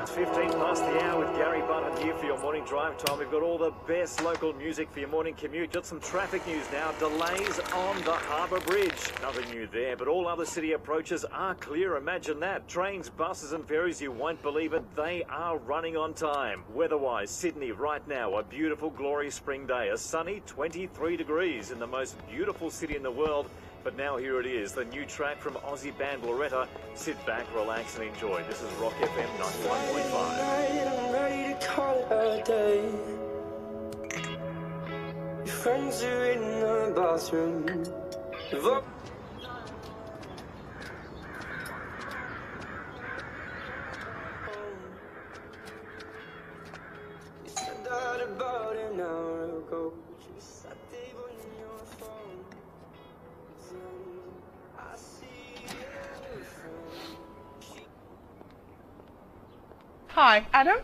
15 past the hour with Gary Button here for your morning drive time. We've got all the best local music for your morning commute. Got some traffic news now. Delays on the Harbour Bridge. Nothing new there, but all other city approaches are clear. Imagine that. Trains, buses and ferries, you won't believe it, they are running on time. Weather-wise, Sydney right now, a beautiful, glorious spring day. A sunny 23 degrees in the most beautiful city in the world. But now here it is, the new track from Aussie band Loretta. Sit back, relax and enjoy. This is Rock FM 91.5. I'm ready to call it a day. Your friends are in the bathroom. You said that about an hour ago. You sat there on your phone. I see everything. Hi, Adam?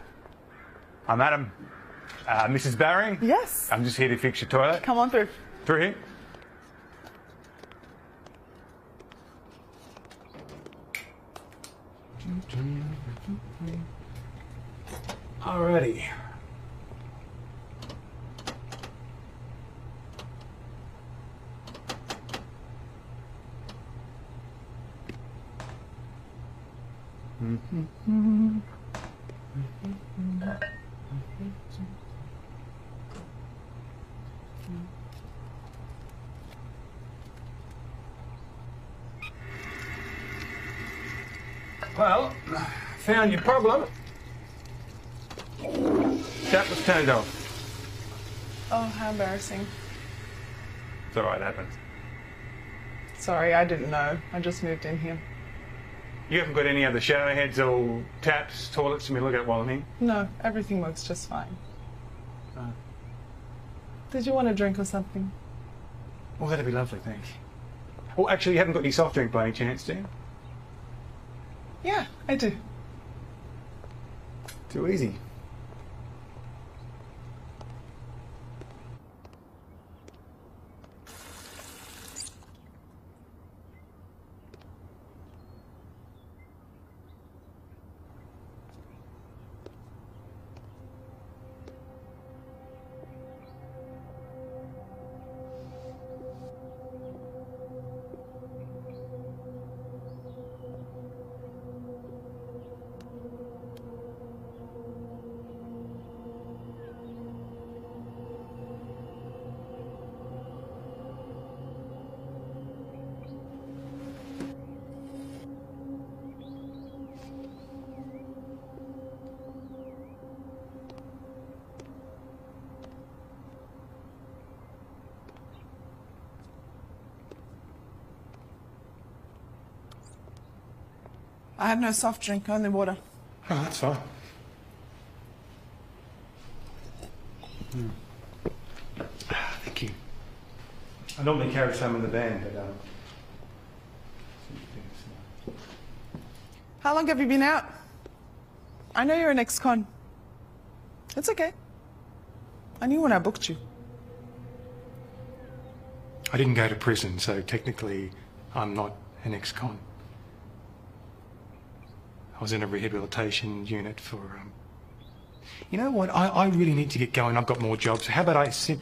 I'm Adam. Mrs. Barry? Yes. I'm just here to fix your toilet. Come on through. Through here? Alrighty. Well, found your problem. Tap was turned off. Oh, how embarrassing. It's alright, happens. Sorry, I didn't know. I just moved in here. You haven't got any other shower heads or taps, toilets for me to look at while I'm here? No, everything works just fine. Did you want a drink or something? Oh, that'd be lovely, thanks. Oh, actually, you haven't got any soft drink by any chance, do you? Yeah, I do. Too easy. I had no soft drink, only water. Oh, that's fine. Thank you. I normally carry some in the van, but How long have you been out? I know you're an ex-con. It's okay. I knew when I booked you. I didn't go to prison, so technically I'm not an ex-con. I was in a rehabilitation unit for, You know what? I really need to get going. I've got more jobs. How about I sit...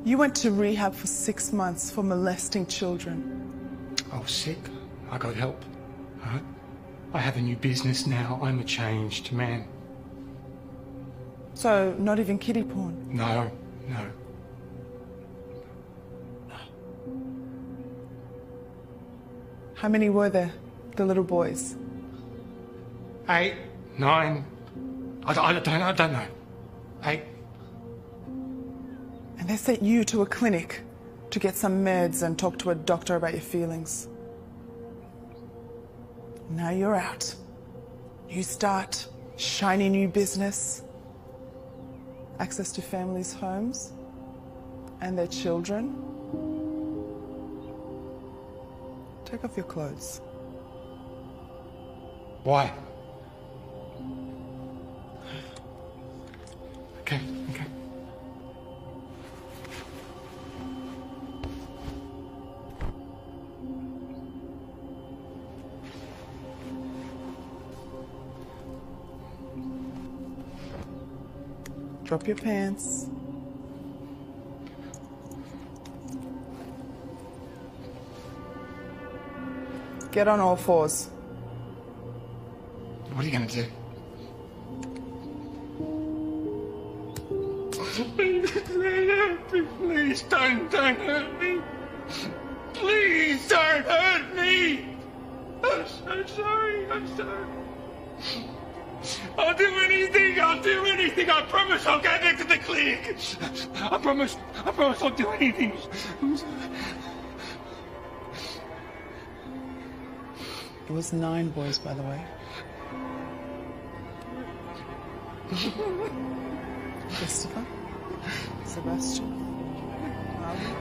You went to rehab for 6 months for molesting children. I was sick. I got help. Right? I have a new business now. I'm a changed man. So, not even kiddie porn? No, no. How many were there? The little boys? 8, 9... I don't know. 8... And they sent you to a clinic to get some meds and talk to a doctor about your feelings. Now you're out. New start, shiny new business, access to families' homes and their children. Take off your clothes. Why? Okay, okay. Drop your pants. Get on all fours. What are you gonna do? Please don't hurt me. Please don't hurt me. I'm so sorry. I'm sorry. I'll do anything. I promise I'll get back to the clinic. I promise I'll do anything. It was 9 boys, by the way. Christopher, Sebastian, Marlon.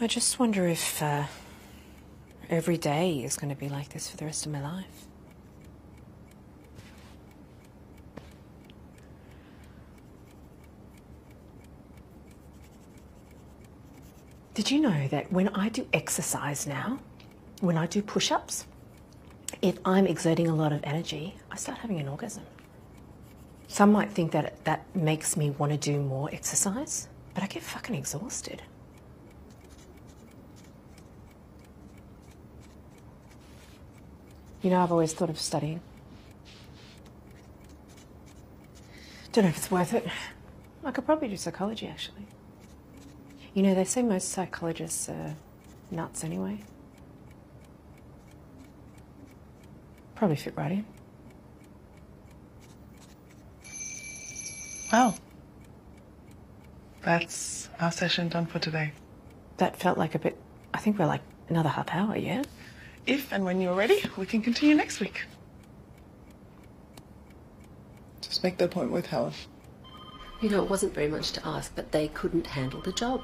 I just wonder if every day is going to be like this for the rest of my life. Did you know that when I do exercise now, when I do push-ups, if I'm exerting a lot of energy, I start having an orgasm. Some might think that that makes me want to do more exercise, but I get fucking exhausted. You know, I've always thought of studying. Don't know if it's worth it. I could probably do psychology, actually. You know, they say most psychologists are nuts anyway. Probably fit right in. Well, that's our session done for today. That felt like a bit... I think we're like another half hour, yeah? If and when you're ready, we can continue next week. Just make the point with Helen. You know, it wasn't very much to ask, but they couldn't handle the job.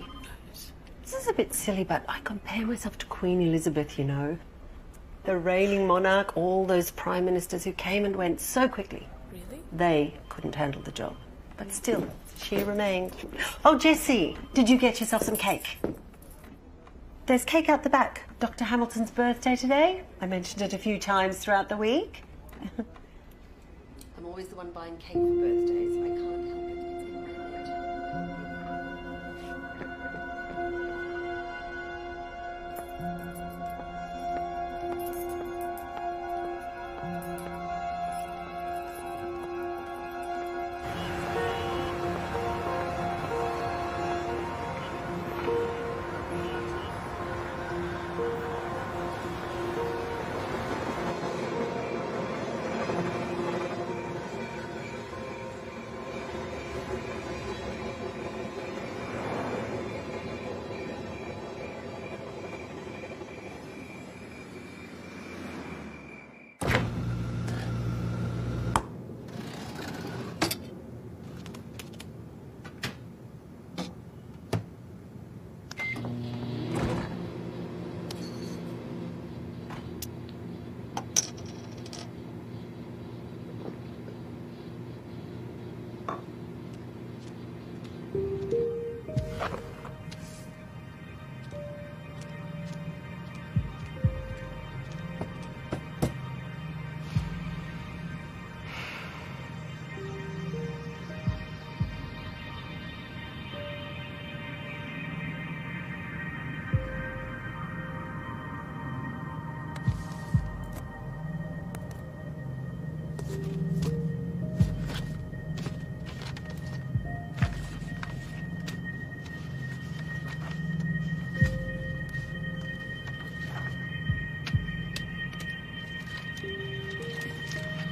This is a bit silly, but I compare myself to Queen Elizabeth, you know. The reigning monarch, all those prime ministers who came and went so quickly. Really? They couldn't handle the job. But still, she remained. Oh, Jessie, did you get yourself some cake? There's cake out the back. Dr. Hamilton's birthday today. I mentioned it a few times throughout the week. I'm always the one buying cake for birthdays. I can't help it. It's in my nature.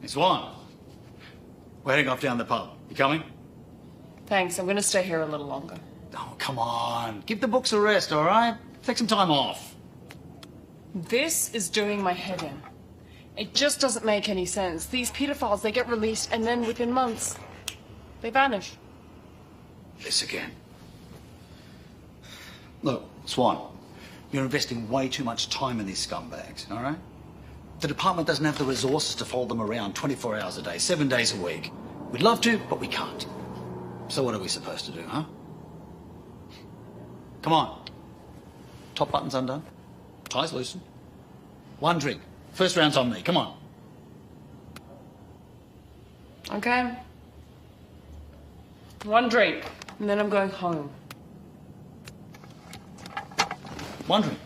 Swan, we're heading off down the pub. You coming? Thanks, I'm going to stay here a little longer. Oh, come on. Give the books a rest, all right? Take some time off. This is doing my head in. It just doesn't make any sense. These pedophiles, they get released and then within months, they vanish. This again. Look, Swan, you're investing way too much time in these scumbags, all right? The department doesn't have the resources to fold them around 24 hours a day, 7 days a week. We'd love to, but we can't. So what are we supposed to do, huh? Come on. Top button's undone. Ties loosened. One drink. First round's on me. Come on. Okay. One drink, and then I'm going home. One drink.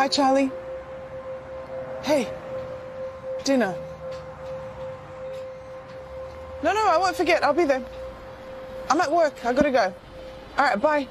Hi, Charlie. Hey, dinner. No, I won't forget. I'll be there. I'm at work. I gotta go. All right, bye.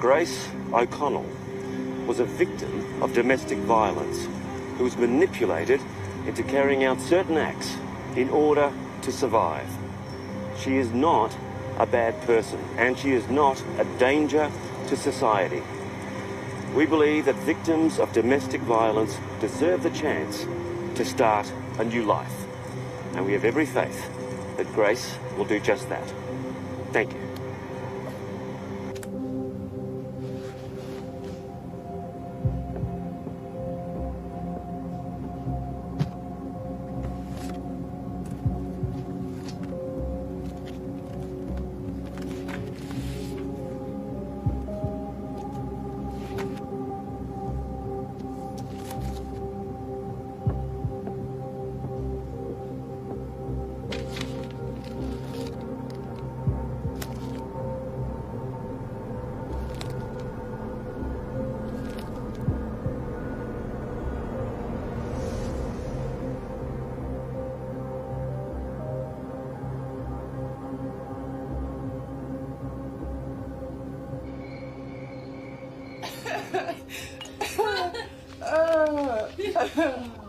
Grace O'Connell was a victim of domestic violence who was manipulated into carrying out certain acts in order to survive. She is not a bad person, and she is not a danger to society. We believe that victims of domestic violence deserve the chance to start a new life, and we have every faith that Grace will do just that. Thank you.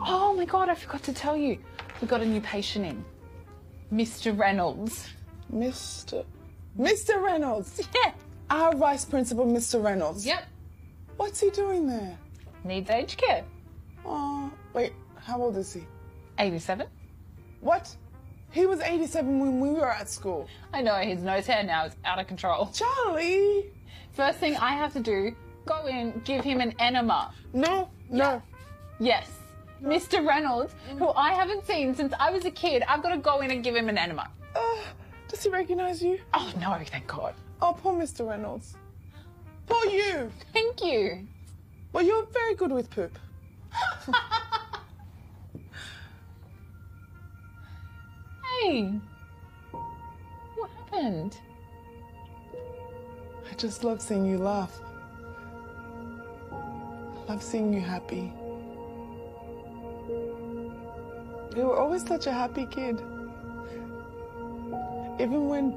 Oh my God, I forgot to tell you. We got a new patient in. Mr. Reynolds. Mr. Reynolds? Yeah. Our Vice Principal, Mr. Reynolds? Yep. What's he doing there? Needs aged care. Oh, wait, how old is he? 87. What? He was 87 when we were at school. I know, his nose hair now is out of control. Charlie! First thing I have to do, go in, give him an enema. No. Yes. No. Mr. Reynolds, who I haven't seen since I was a kid, I've got to go in and give him an enema. Does he recognise you? Oh, no, thank God. Oh, poor Mr. Reynolds. Poor you. Thank you. Well, you're very good with poop. Hey. What happened? I just love seeing you laugh. I love seeing you happy. You were always such a happy kid. Even when...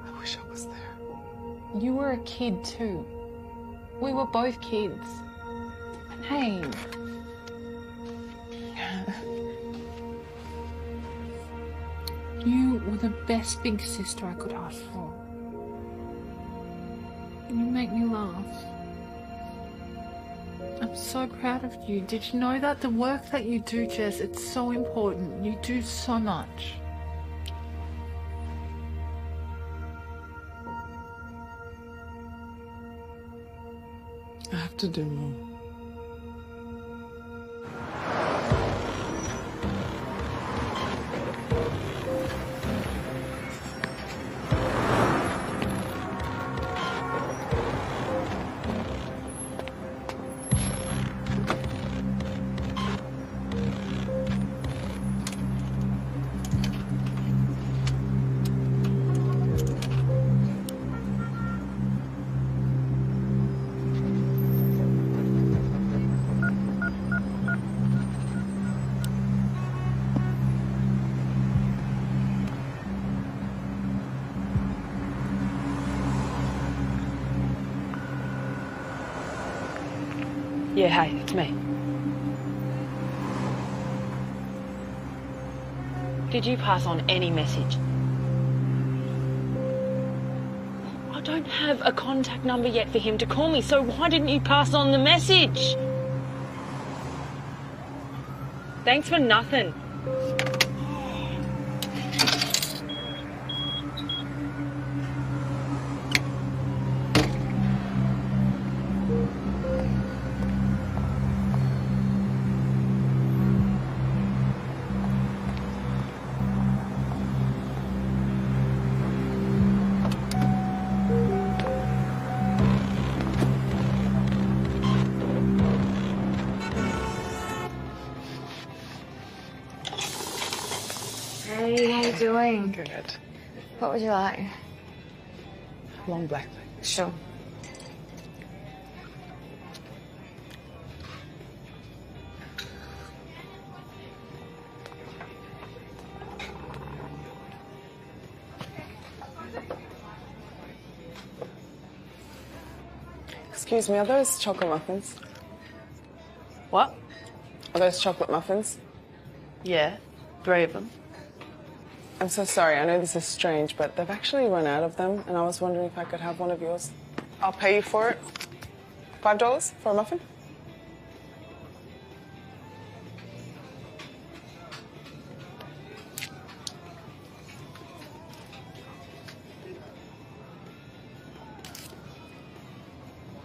I wish I was there. You were a kid too. We were both kids. Hey. You were the best big sister I could ask for. You make me laugh. I'm so proud of you. Did you know that the work that you do, Jess, it's so important. You do so much. I have to do more. Yeah, hey, it's me. Did you pass on any message? I don't have a contact number yet for him to call me, so why didn't you pass on the message? Thanks for nothing. Hey, how you doing? Good. What would you like? Long black. Sure. Excuse me, are those chocolate muffins? What? Are those chocolate muffins? Yeah, 3 of them. I'm so sorry, I know this is strange, but they've actually run out of them, and I was wondering if I could have one of yours. I'll pay you for it. $5 for a muffin?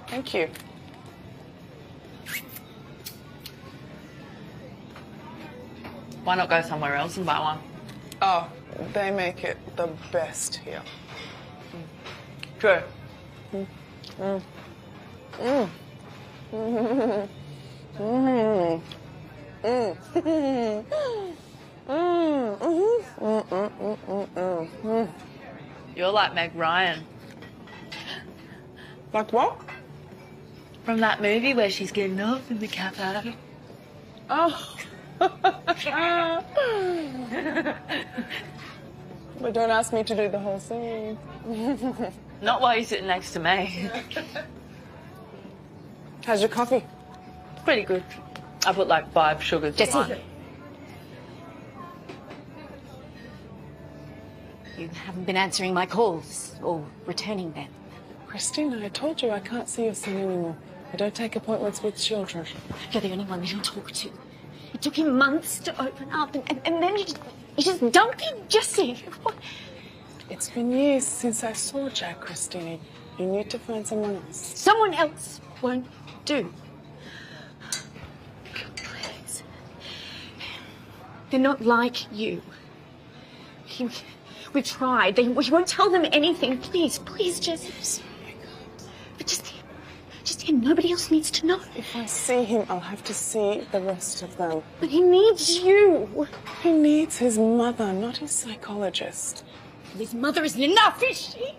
Thank you. Why not go somewhere else and buy one? Oh, they make it the best here. True. Mm. Mm. Mm. Mm. Mm. Mm. Mm. You're like Meg Ryan. Like what? From that movie where she's getting off in the cafe. Oh. But don't ask me to do the whole scene. Not while you're sitting next to me. How's your coffee? Pretty good. I put like 5 sugars in Jessie. mine. You haven't been answering my calls or returning them. Christina, I told you I can't see your son anymore. I don't take appointments with children. You're the only one that he'll talk to. It took him months to open up, and then you just dump him, Jessie. What? It's been years since I saw Jack, Christina. You need to find someone else. Someone else won't do. Please. They're not like you. We've tried. We won't tell them anything. Please, please, Jessie. I'm sorry, I can't. But just him. Nobody else needs to know. If I see him, I'll have to see the rest of them. But he needs you. He needs his mother, not his psychologist. His mother isn't enough, is she?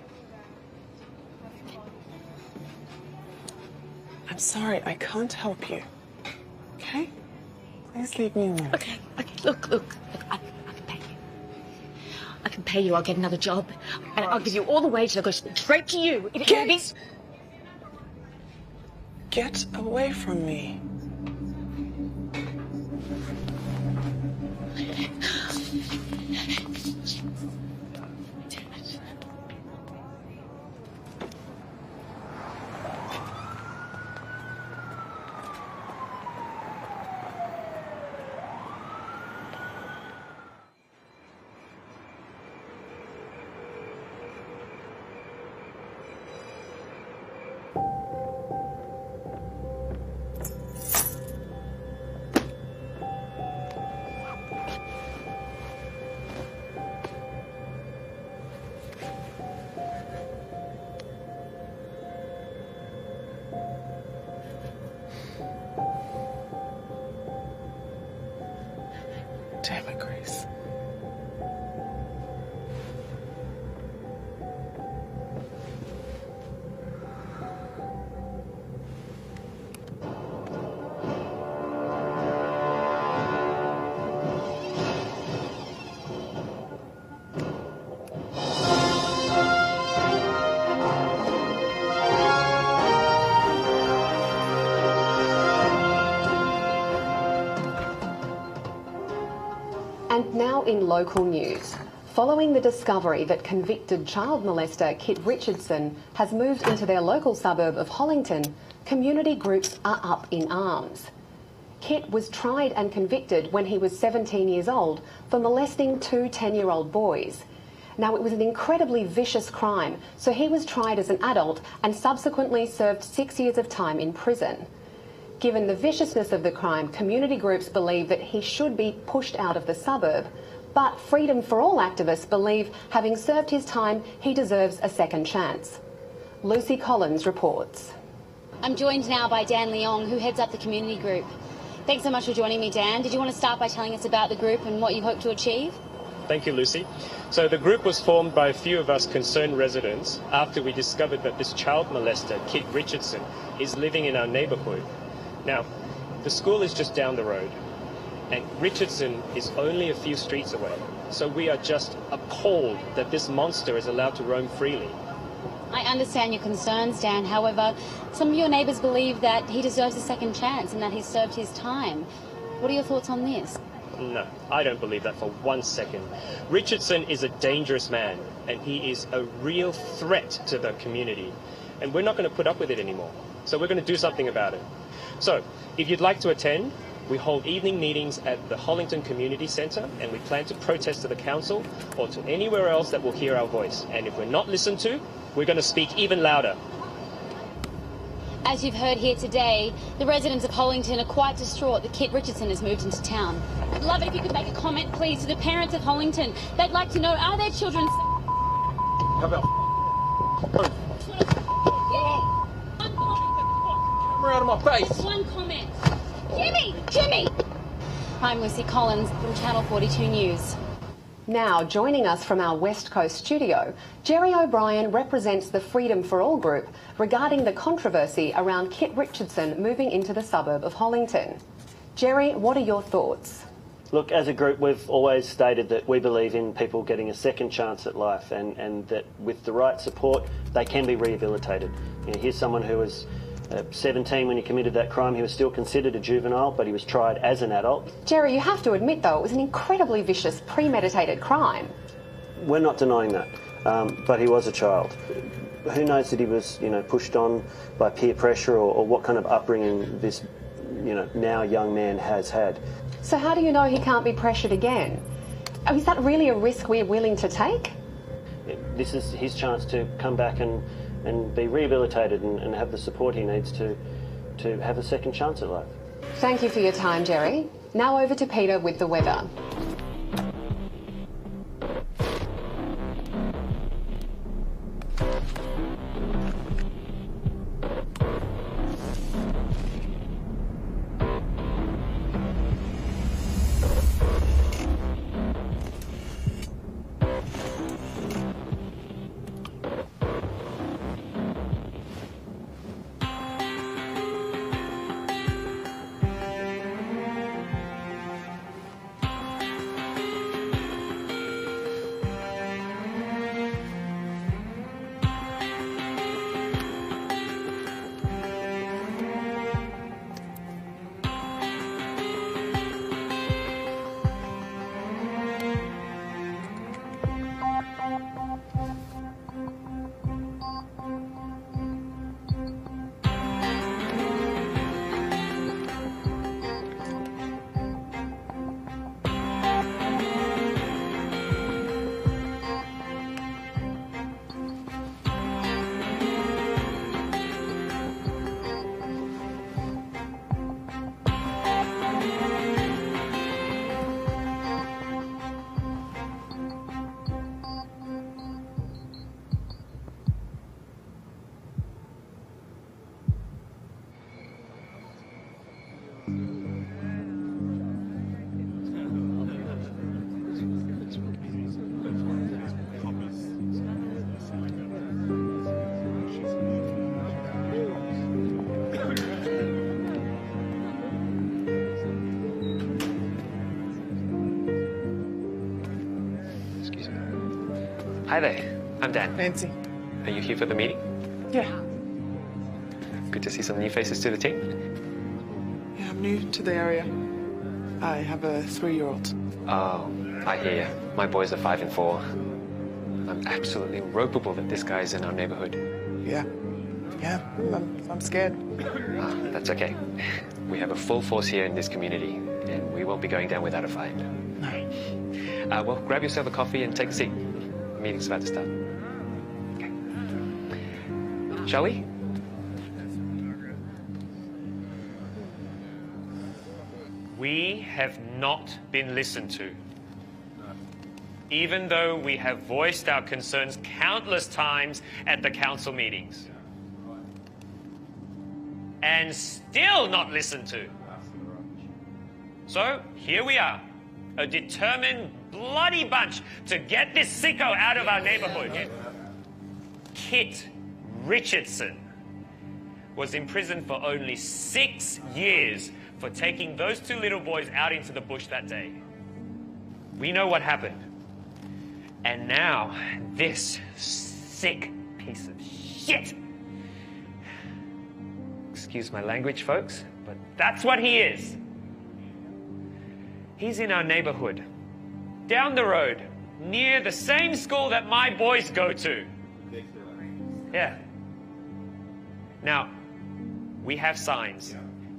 I'm sorry, I can't help you. Okay? Please leave me alone. Okay. Look, I can pay you. I can pay you. I'll get another job. And I'll give you all the wages. I'll go straight to you. Get away from me. Damn it, Grace. And now in local news. Following the discovery that convicted child molester Kit Richardson has moved into their local suburb of Hollington, community groups are up in arms. Kit was tried and convicted when he was 17 years old for molesting 2 10-year-old boys. Now, it was an incredibly vicious crime, so he was tried as an adult and subsequently served 6 years of time in prison. Given the viciousness of the crime, community groups believe that he should be pushed out of the suburb, but Freedom for All activists believe, having served his time, he deserves a second chance. Lucy Collins reports. I'm joined now by Dan Leong, who heads up the community group. Thanks so much for joining me, Dan. Did you want to start by telling us about the group and what you hope to achieve? Thank you, Lucy. So the group was formed by a few of us concerned residents after we discovered that this child molester, Kit Richardson, is living in our neighbourhood. Now, the school is just down the road, and Richardson is only a few streets away, so we are just appalled that this monster is allowed to roam freely. I understand your concerns, Dan. However, some of your neighbours believe that he deserves a second chance and that he's served his time. What are your thoughts on this? No, I don't believe that for 1 second. Richardson is a dangerous man, and he is a real threat to the community. And we're not going to put up with it anymore. So we're going to do something about it. So, if you'd like to attend, we hold evening meetings at the Hollington Community Centre, and we plan to protest to the council or to anywhere else that will hear our voice. And if we're not listened to, we're going to speak even louder. As you've heard here today, the residents of Hollington are quite distraught that Kit Richardson has moved into town. I'd love it if you could make a comment, please, to the parents of Hollington. They'd like to know, are their children... How about... Camera out of my face! One comment. Jimmy! Jimmy! I'm Lucy Collins from Channel 42 News. Now, joining us from our West Coast studio, Jerry O'Brien represents the Freedom for All group regarding the controversy around Kit Richardson moving into the suburb of Hollington. Jerry, what are your thoughts? Look, as a group, we've always stated that we believe in people getting a second chance at life, and that with the right support, they can be rehabilitated. You know, here's someone who was 17 when he committed that crime. He was still considered a juvenile, but he was tried as an adult. Jerry, you have to admit, though, it was an incredibly vicious, premeditated crime. We're not denying that, but he was a child. Who knows that he was, pushed on by peer pressure or what kind of upbringing this, now young man has had. So how do you know he can't be pressured again? Is that really a risk we're willing to take? This is his chance to come back and be rehabilitated and have the support he needs to have a second chance at life. Thank you for your time, Jerry. Now over to Peter with the weather. Hi there, I'm Dan. Nancy. Are you here for the meeting? Yeah. Good to see some new faces to the team. Yeah, I'm new to the area. I have a 3-year-old. Oh, I hear you. My boys are 5 and 4. I'm absolutely ropeable that this guy's in our neighborhood. Yeah. Yeah, I'm scared. That's okay. We have a full force here in this community, and we won't be going down without a fight. No. Well, grab yourself a coffee and take a seat. The meeting's about to start. Okay. Shall we? We have not been listened to. Even though we have voiced our concerns countless times at the council meetings. And still not listened to. So, here we are. A determined, bloody bunch to get this sicko out of our neighborhood. Kit Richardson was imprisoned for only 6 years for taking those 2 little boys out into the bush that day. We know what happened. And now, this sick piece of shit shit. Excuse my language, folks, but that's what he is. He's in our neighborhood, down the road, near the same school that my boys go to. Yeah. Now, we have signs,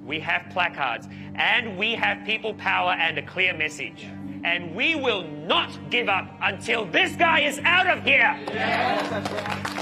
we have placards, and we have people power and a clear message. And we will not give up until this guy is out of here. Yes, that's right.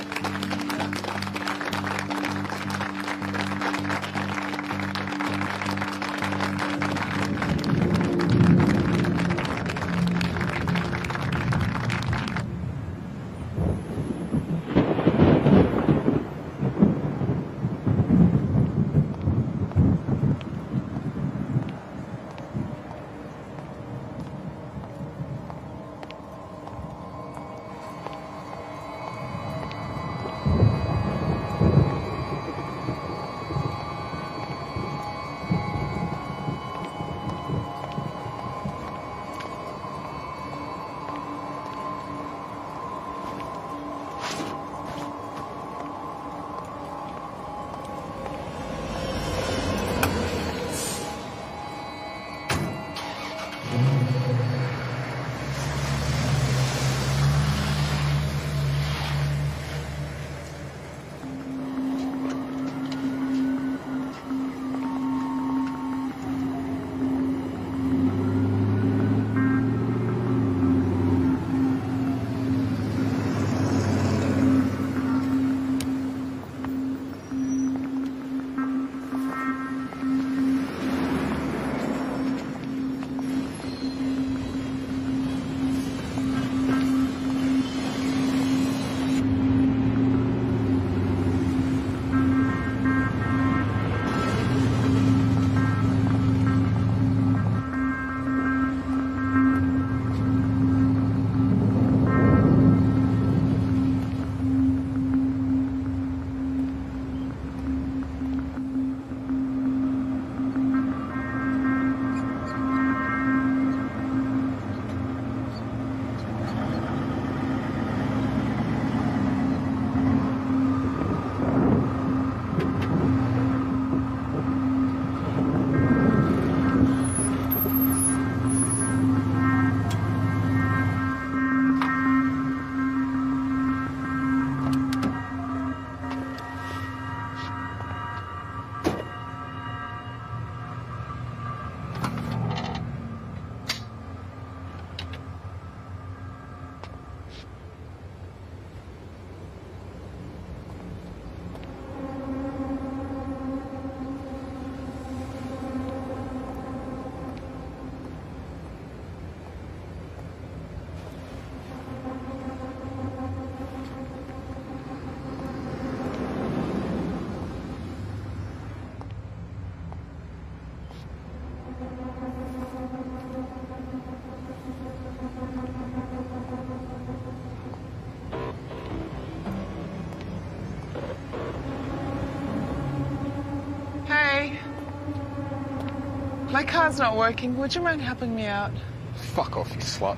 My car's not working. Would you mind helping me out? Fuck off, you slut.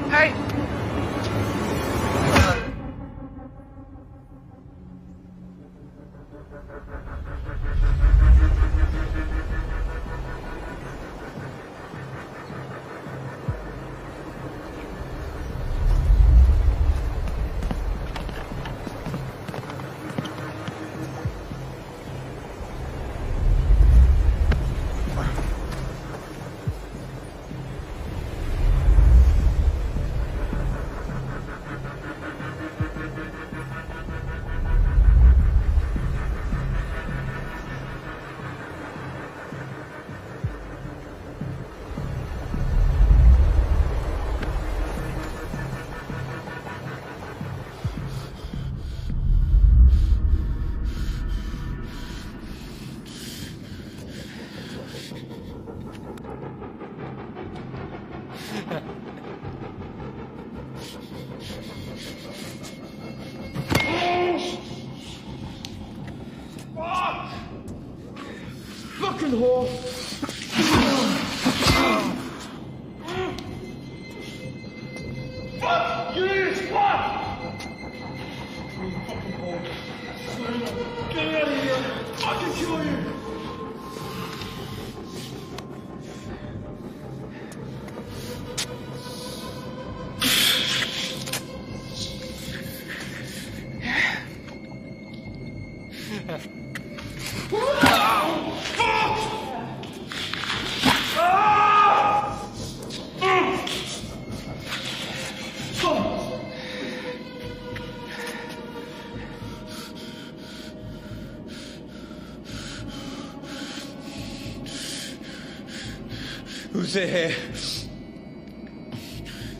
Hey! hole. Fuck! You need to fuck! Get out of here! I'll fucking kill you! Who's their hair?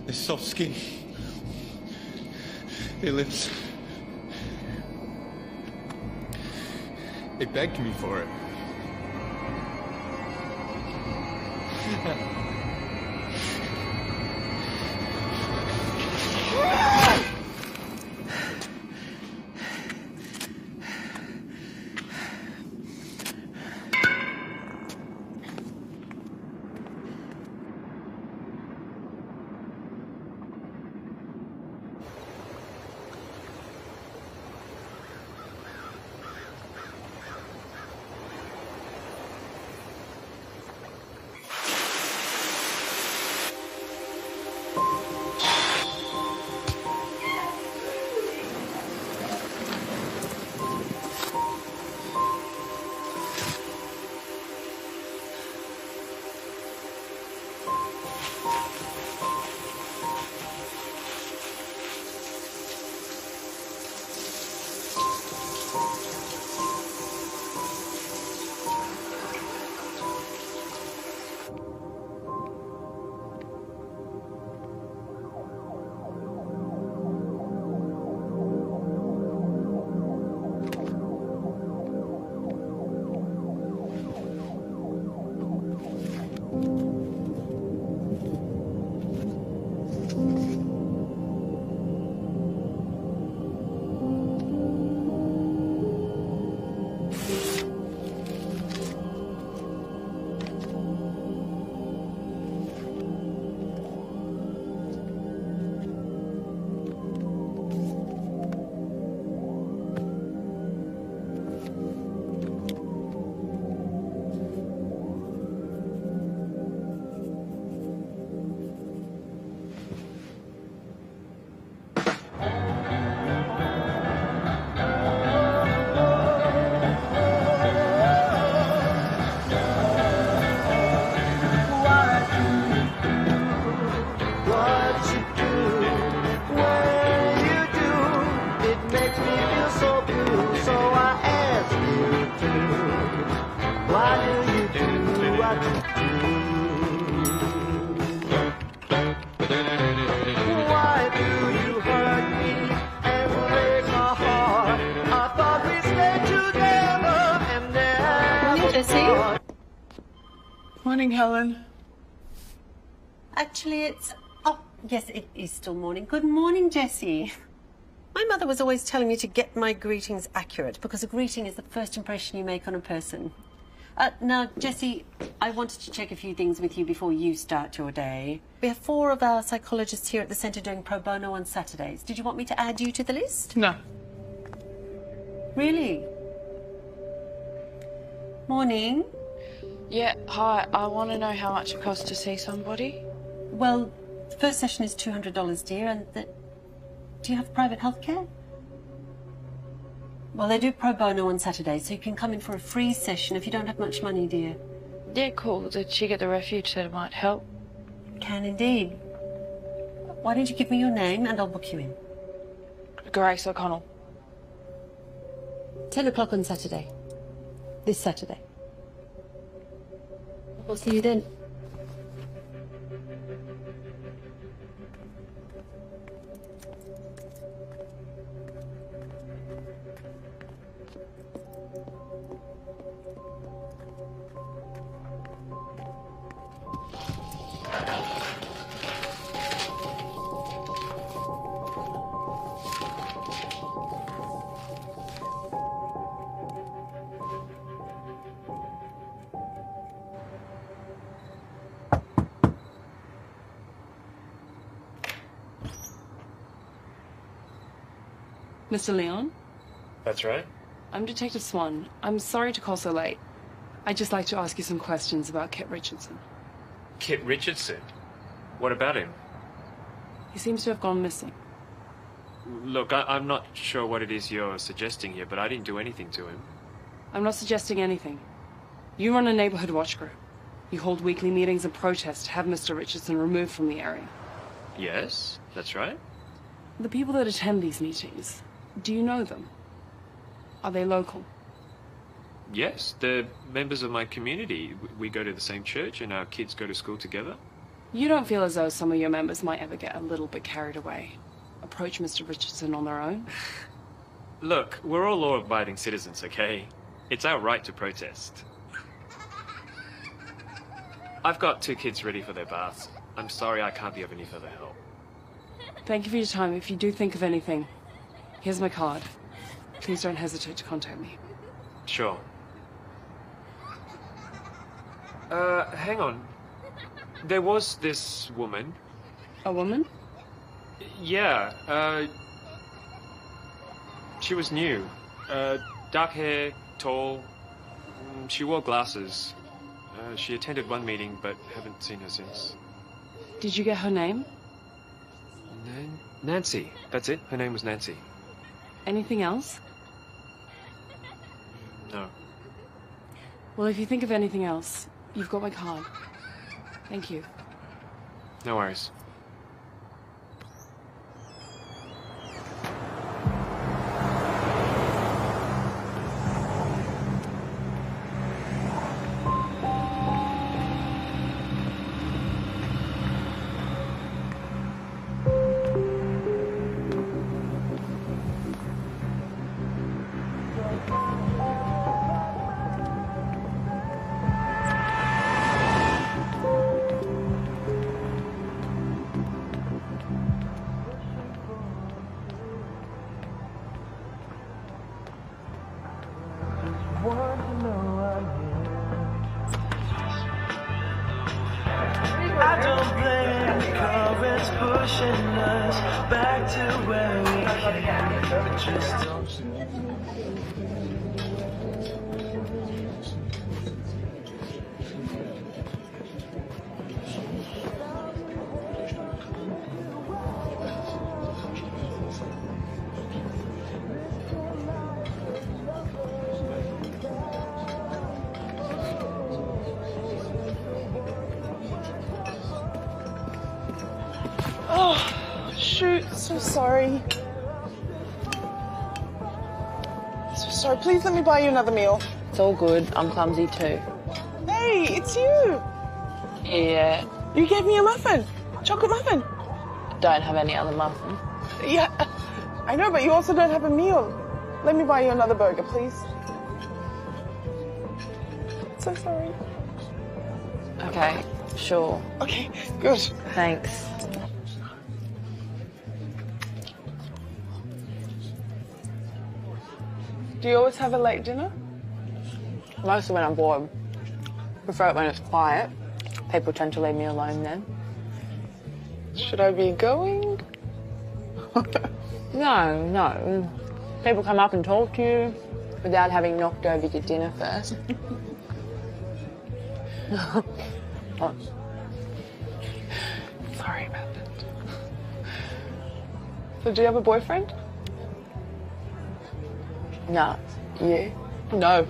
Their soft skin. Their lips. They begged me for it. Morning, Helen. Actually, it's... Oh, yes, it is still morning. Good morning, Jessie. My mother was always telling me to get my greetings accurate because a greeting is the first impression you make on a person. Now, Jessie, I wanted to check a few things with you before you start your day. We have 4 of our psychologists here at the centre doing pro bono on Saturdays. Did you want me to add you to the list? No. Really? Morning. Yeah, hi. I want to know how much it costs to see somebody. Well, the first session is $200, dear, and do you have private healthcare? Well, they do pro bono on Saturdays, so you can come in for a free session if you don't have much money, dear. Yeah, cool. Did she get the refuge that it might help? Can indeed. Why don't you give me your name and I'll book you in? Grace O'Connell. 10 o'clock on Saturday. This Saturday. We'll see you then. Mr. Leon? That's right. I'm Detective Swan. I'm sorry to call so late. I'd just like to ask you some questions about Kit Richardson. Kit Richardson? What about him? He seems to have gone missing. Look, I'm not sure what it is you're suggesting here, but I didn't do anything to him. I'm not suggesting anything. You run a neighborhood watch group. You hold weekly meetings and protest to have Mr. Richardson removed from the area. Yes, that's right. The people that attend these meetings, do you know them? Are they local? Yes, they're members of my community. We go to the same church and our kids go to school together. You don't feel as though some of your members might ever get a little bit carried away? Approach Mr. Richardson on their own? Look, we're all law-abiding citizens, okay? It's our right to protest. I've got 2 kids ready for their baths. I'm sorry I can't be of any further help. Thank you for your time. If you do think of anything, here's my card. Please don't hesitate to contact me. Sure. Hang on. There was this woman. A woman? Yeah, she was new. Dark hair, tall. She wore glasses. She attended one meeting, but haven't seen her since. Did you get her name? Nancy. That's it. Her name was Nancy. Anything else? No. Well, if you think of anything else, you've got my card. Thank you. No worries. I don't blame the currents pushing us back to where we came. But just Oh, shoot. So sorry. So sorry. Please let me buy you another meal. It's all good. I'm clumsy too. Hey, it's you. Yeah. You gave me a muffin. Chocolate muffin. Don't have any other muffin. Yeah, I know, but you also don't have a meal. Let me buy you another burger, please. So sorry. Okay, sure. Okay, good. Thanks. Do you always have a late dinner? Mostly when I'm bored. Prefer it when it's quiet. People tend to leave me alone then. Should I be going? No. People come up and talk to you without having knocked over your dinner first. Oh. Sorry about that. So do you have a boyfriend? No. You? No.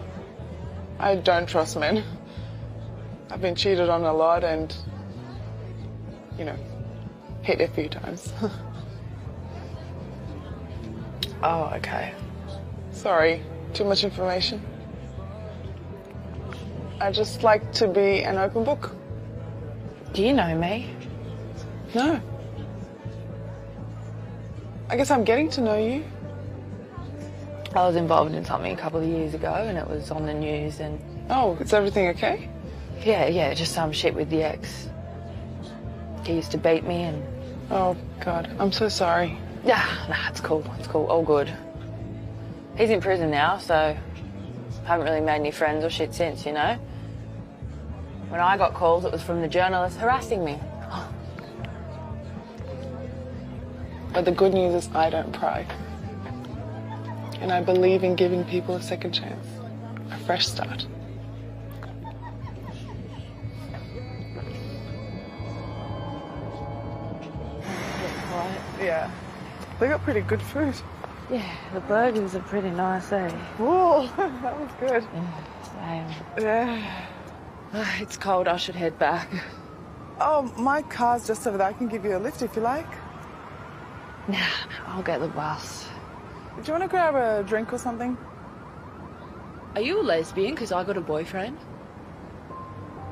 I don't trust men. I've been cheated on a lot and, you know, hit a few times. Oh, okay. Sorry, too much information. I just like to be an open book. Do you know me? No. I guess I'm getting to know you. I was involved in something a couple of years ago and it was on the news and... Oh, is everything okay? Yeah, just some shit with the ex. He used to beat me and... Oh, God, I'm so sorry. Nah, it's cool, all good. He's in prison now, so haven't really made any friends or shit since, you know? When I got calls, it was from the journalists harassing me. But the good news is I don't pry. And I believe in giving people a second chance, a fresh start. Yeah. They got pretty good food. Yeah, the burgers are pretty nice, eh? Whoa, that was good. Same. Yeah. It's cold, I should head back. Oh, my car's just over there. I can give you a lift if you like. Nah, I'll get the bus. Do you want to grab a drink or something? Are you a lesbian? Because I got a boyfriend.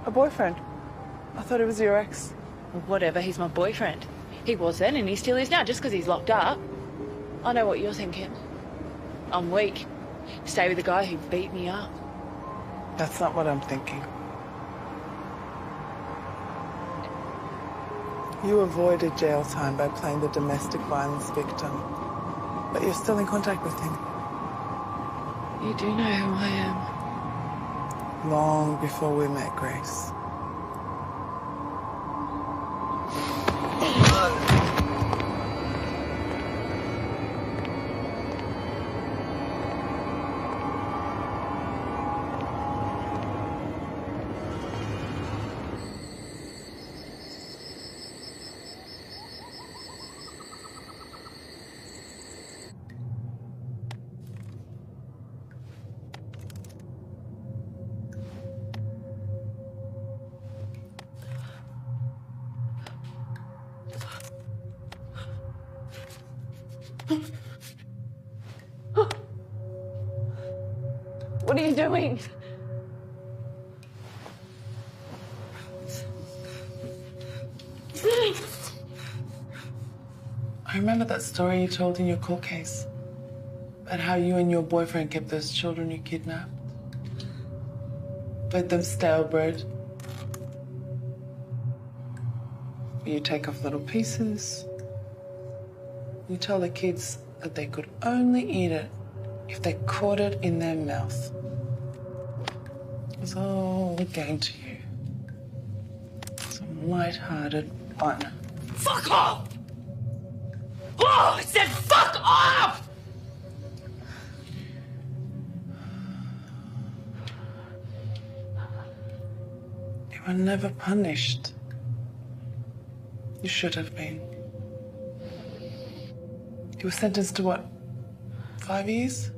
A boyfriend? I thought it was your ex. Well, whatever, he's my boyfriend. He was then and he still is now, just because he's locked up. I know what you're thinking. I'm weak. Stay with the guy who beat me up. That's not what I'm thinking. You avoided jail time by playing the domestic violence victim, but you're still in contact with him. You do know who I am. Long before we met, Grace. What are you doing? I remember that story you told in your court case about how you and your boyfriend kept those children you kidnapped. Fed them stale bread. You take off little pieces. You tell the kids that they could only eat it if they caught it in their mouth. It was all a game to you. Some light-hearted fun. Fuck off! Oh, I said fuck off! You were never punished. You should have been. You were sentenced to what? 5 years?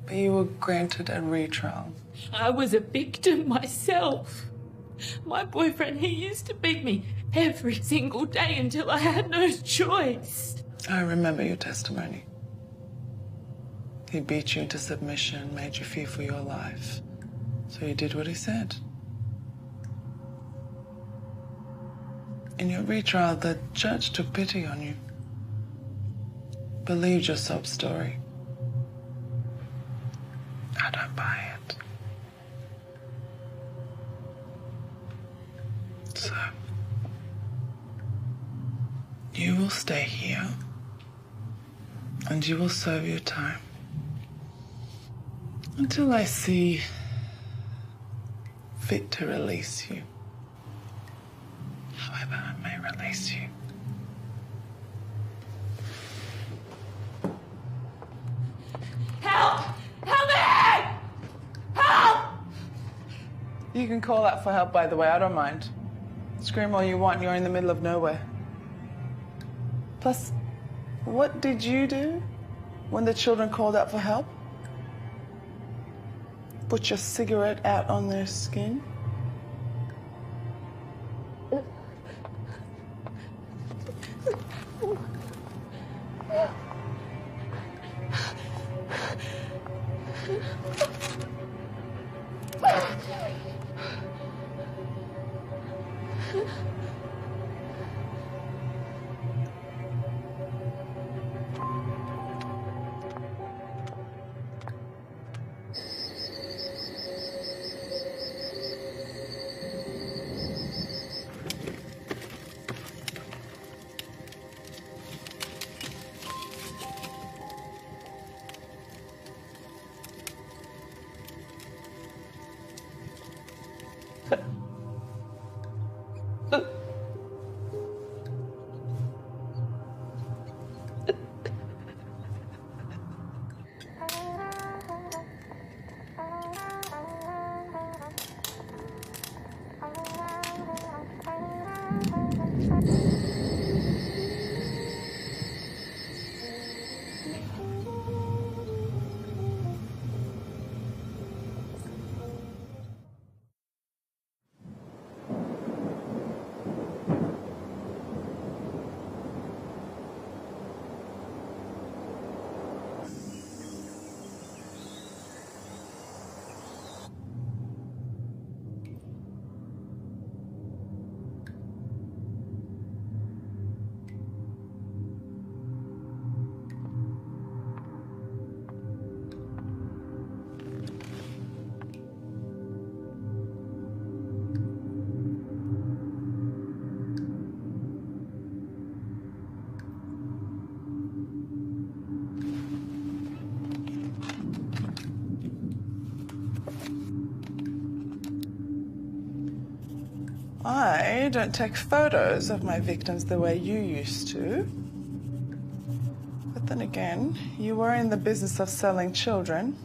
But you were granted a retrial. I was a victim myself. My boyfriend, he used to beat me every single day until I had no choice. I remember your testimony. He beat you into submission, made you fear for your life. So you did what he said. In your retrial, the judge took pity on you. Believed your sob story. I don't buy it. So, you will stay here and you will serve your time until I see fit to release you. However, I may release you. Help! Help me! Help! You can call out for help, by the way, I don't mind. Scream all you want, you're in the middle of nowhere. Plus, what did you do when the children called out for help? Put your cigarette out on their skin? I don't take photos of my victims the way you used to. But then again, you were in the business of selling children.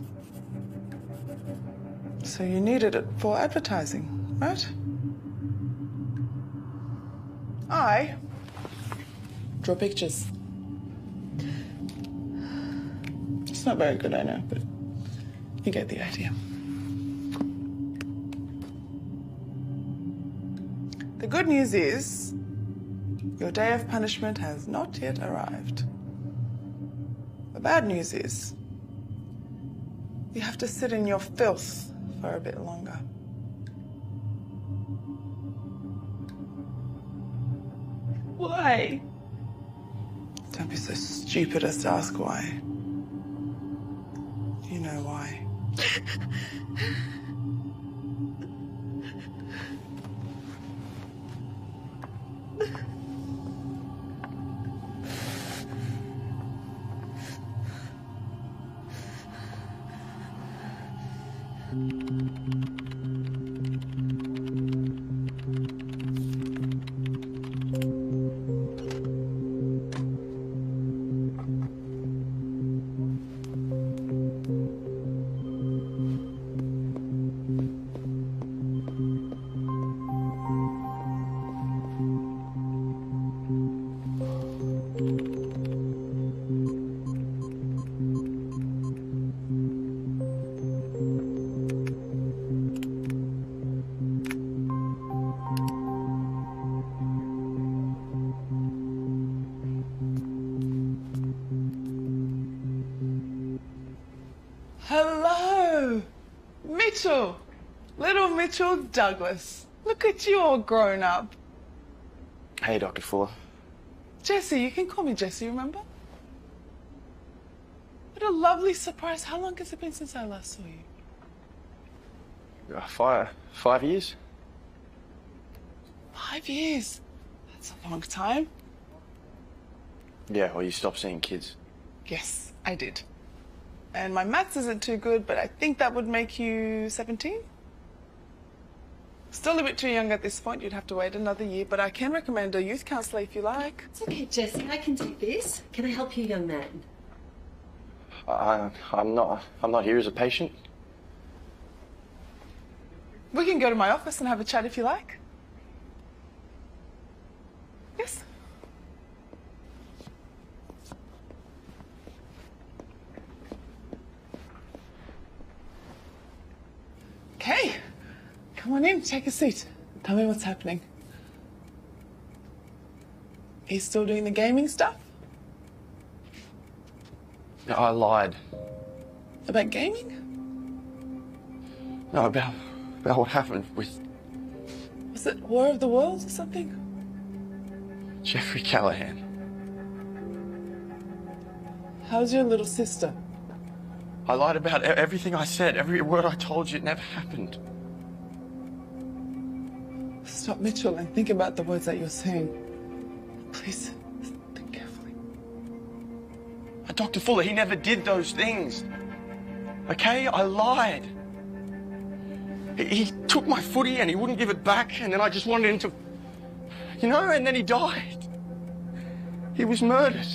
So you needed it for advertising, right? I draw pictures. It's not very good, I know, but you get the idea. The good news is your day of punishment has not yet arrived. The bad news is you have to sit in your filth for a bit longer. Why? Don't be so stupid as to ask why. You know why. Hello, Mitchell. Little Mitchell Douglas. Look at you all grown up. Hey, Dr. Fuller. Jessie, you can call me Jessie, remember? What a lovely surprise. How long has it been since I last saw you? 5 years? 5 years? That's a long time. Yeah, well, you stopped seeing kids. Yes, I did. And my maths isn't too good, but I think that would make you 17? Still a bit too young at this point. You'd have to wait another year, but I can recommend a youth counsellor if you like. It's okay, Jessie. I can take this. Can I help you, young man? I'm not here as a patient. We can go to my office and have a chat if you like. Yes? Okay. Come on in, take a seat. Tell me what's happening. He's still doing the gaming stuff? I lied. About gaming? No, about what happened with Was it War of the Worlds or something? Jeffrey Callahan. How's your little sister? I lied about everything I said. Every word I told you, it never happened. Stop, Mitchell, and think about the words that you're saying. Please, think carefully. Dr. Fuller, he never did those things. Okay? I lied. He took my footy and he wouldn't give it back, and then I just wanted him to... You know, and then he died. He was murdered.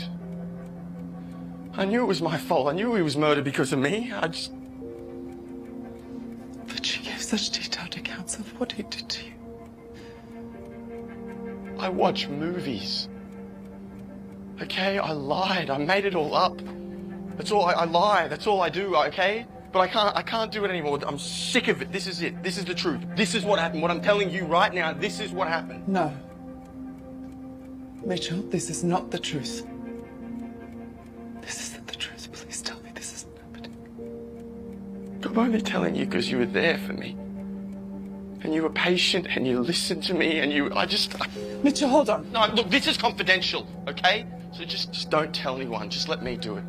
I knew it was my fault. I knew he was murdered because of me. I just... But she gave such detailed accounts of what he did to you. I watch movies. Okay? I lied. I made it all up. That's all. I lie. That's all I do, okay? But I can't do it anymore. I'm sick of it. This is it. This is the truth. This is what happened. What I'm telling you right now, this is what happened. No. Mitchell, this is not the truth. This isn't the truth. Please tell me this isn't happening. I'm only telling you because you were there for me. And you were patient and you listened to me and Mitchell, hold on. No, look, this is confidential, okay? So just don't tell anyone. Just let me do it.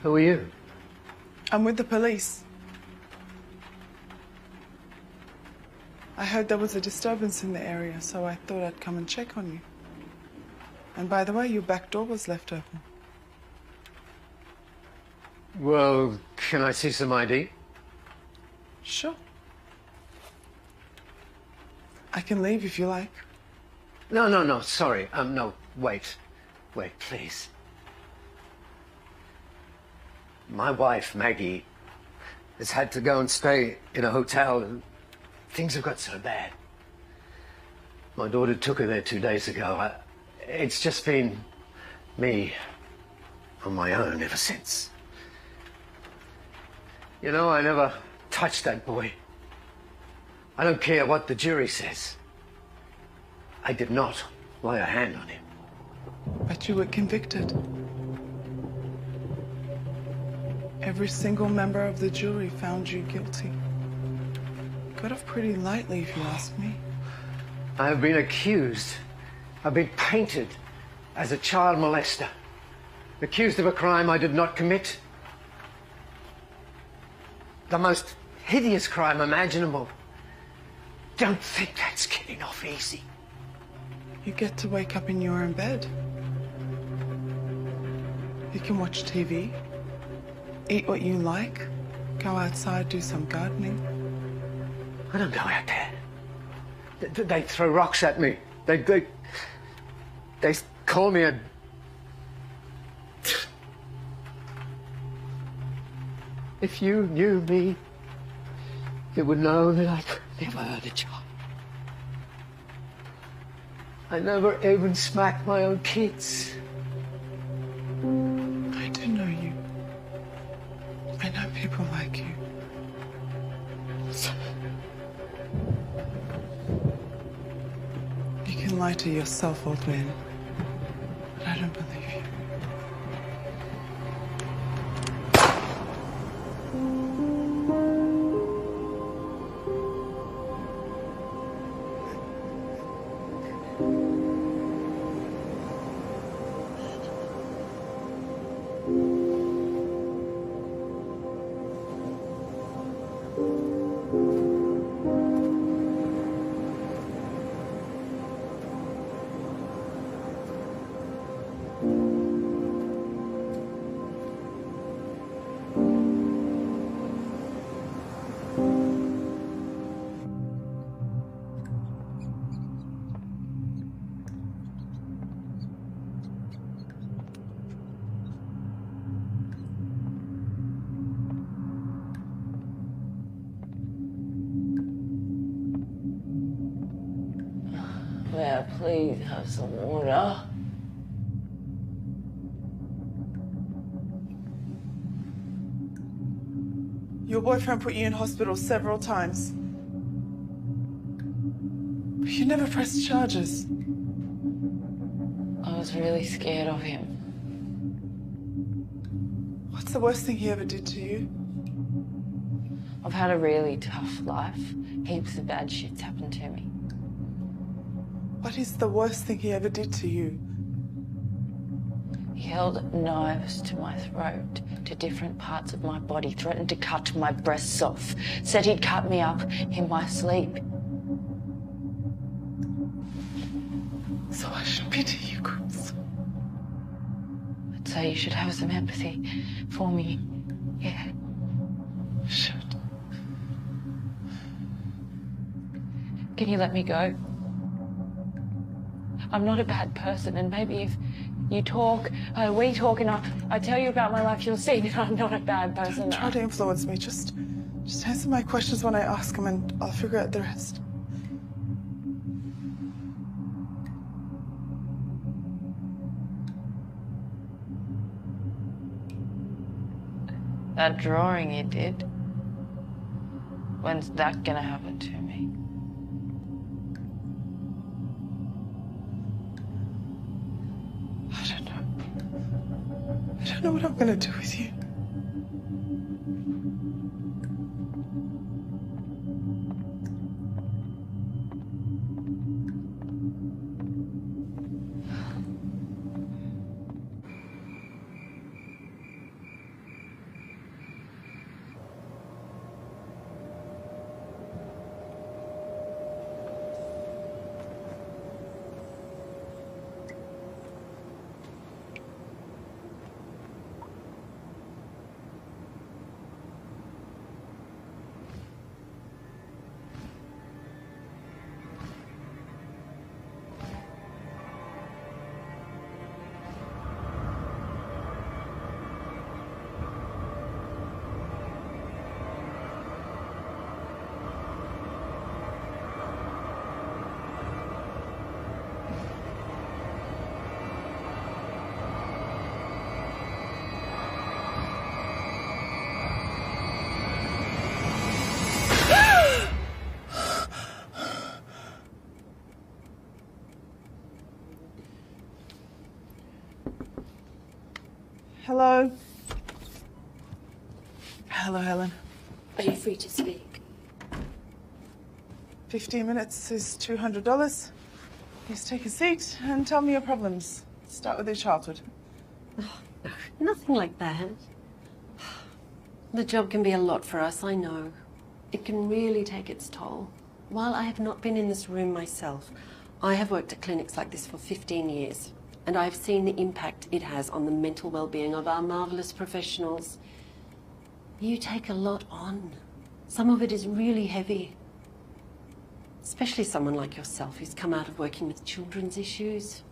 Who are you? I'm with the police. I heard there was a disturbance in the area, so I thought I'd come and check on you. And by the way, your back door was left open. Well, can I see some ID? Sure. I can leave if you like. No, sorry. No, wait. Wait, please. My wife, Maggie, has had to go and stay in a hotel, and things have got so bad. My daughter took her there 2 days ago. It's just been me on my own ever since. You know, I never touched that boy. I don't care what the jury says. I did not lay a hand on him. But you were convicted. Every single member of the jury found you guilty. Got off pretty lightly, if you ask me. I have been accused. I've been painted as a child molester. Accused of a crime I did not commit. The most hideous crime imaginable. Don't think that's getting off easy. You get to wake up in your own bed. You can watch TV, eat what you like, go outside, do some gardening. I don't go out there. They throw rocks at me. They call me a... If you knew me, you would know that I could never hurt a child. I never even smacked my own kids. I do know you. I know people like you. You can lie to yourself, old man. But I don't believe you. May I please have some water? Your boyfriend put you in hospital several times. But you never pressed charges. I was really scared of him. What's the worst thing he ever did to you? I've had a really tough life. Heaps of bad shit's happened to me. What is the worst thing he ever did to you? He held knives to my throat, to different parts of my body, threatened to cut my breasts off, said he'd cut me up in my sleep. So I should pity you, Chris. I'd say you should have some empathy for me. Yeah. Should. Can you let me go? I'm not a bad person, and maybe if you talk, we talk, and I tell you about my life, you'll see that I'm not a bad person. Don't try to influence me. Just answer my questions when I ask them, and I'll figure out the rest. That drawing you did, when's that gonna happen to me? I don't know what I'm gonna do with you. Hello? Hello, Helen. Are you free to speak? 15 minutes is $200. Please take a seat and tell me your problems. Start with your childhood. Nothing like that. The job can be a lot for us, I know. It can really take its toll. While I have not been in this room myself, I have worked at clinics like this for 15 years, and I've seen the impact it has on the mental well-being of our marvellous professionals. You take a lot on. Some of it is really heavy. Especially someone like yourself who's come out of working with children's issues.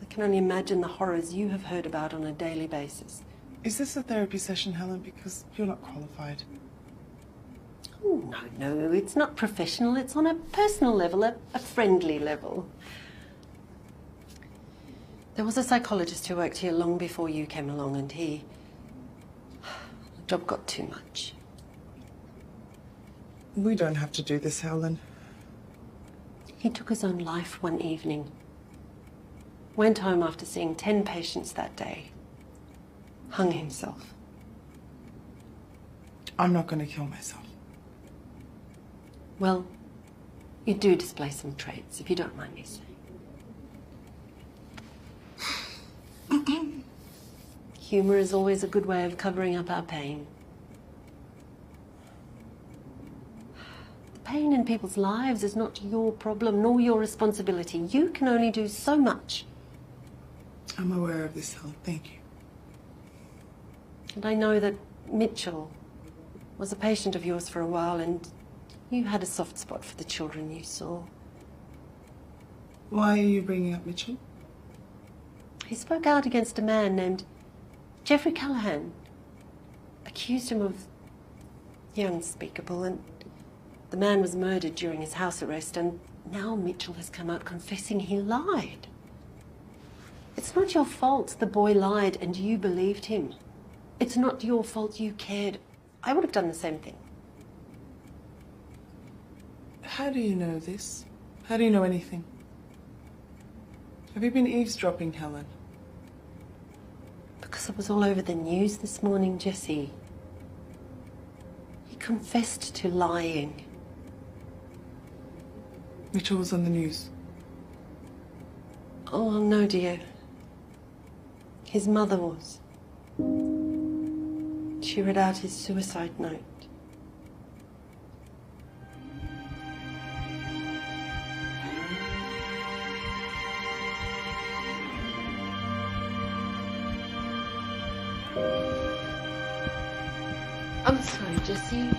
I can only imagine the horrors you have heard about on a daily basis. Is this a therapy session, Helen? Because you're not qualified. Oh, no, it's not professional. It's on a personal level, a friendly level. There was a psychologist who worked here long before you came along, and the job got too much. We don't have to do this, Helen. He took his own life one evening. Went home after seeing 10 patients that day. Hung himself. I'm not going to kill myself. Well, you do display some traits, if you don't mind me saying. Humour is always a good way of covering up our pain. The pain in people's lives is not your problem nor your responsibility. You can only do so much. I'm aware of this, Helen. Thank you. And I know that Mitchell was a patient of yours for a while, and you had a soft spot for the children you saw. Why are you bringing up Mitchell? He spoke out against a man named Jeffrey Callahan. Accused him of the unspeakable, and the man was murdered during his house arrest, and now Mitchell has come out confessing he lied. It's not your fault the boy lied and you believed him. It's not your fault you cared. I would have done the same thing. How do you know this? How do you know anything? Have you been eavesdropping, Helen? Because it was all over the news this morning, Jessie. He confessed to lying. Mitchell was on the news. Oh, no, dear. His mother was. She read out his suicide note. I'm sorry, Jessie.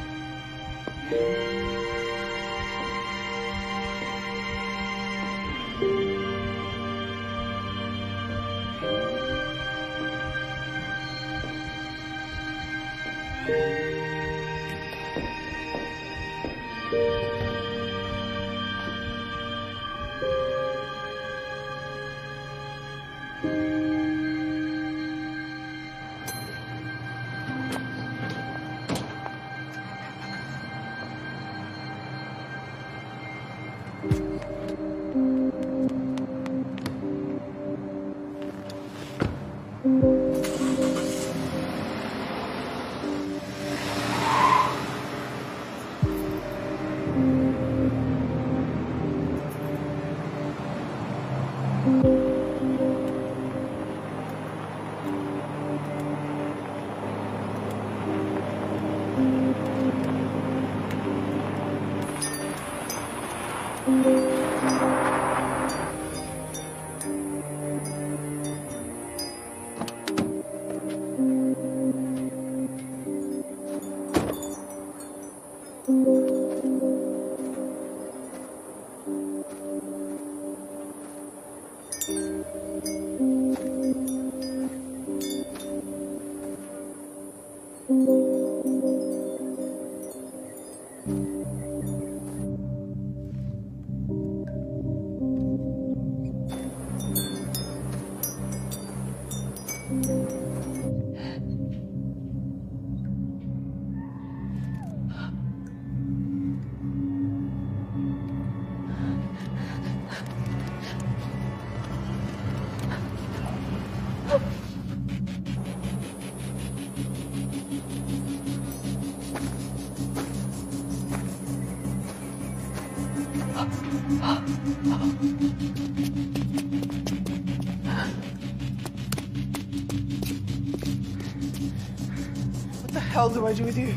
What the hell do I do with you?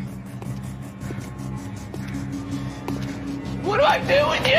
What do I do with you?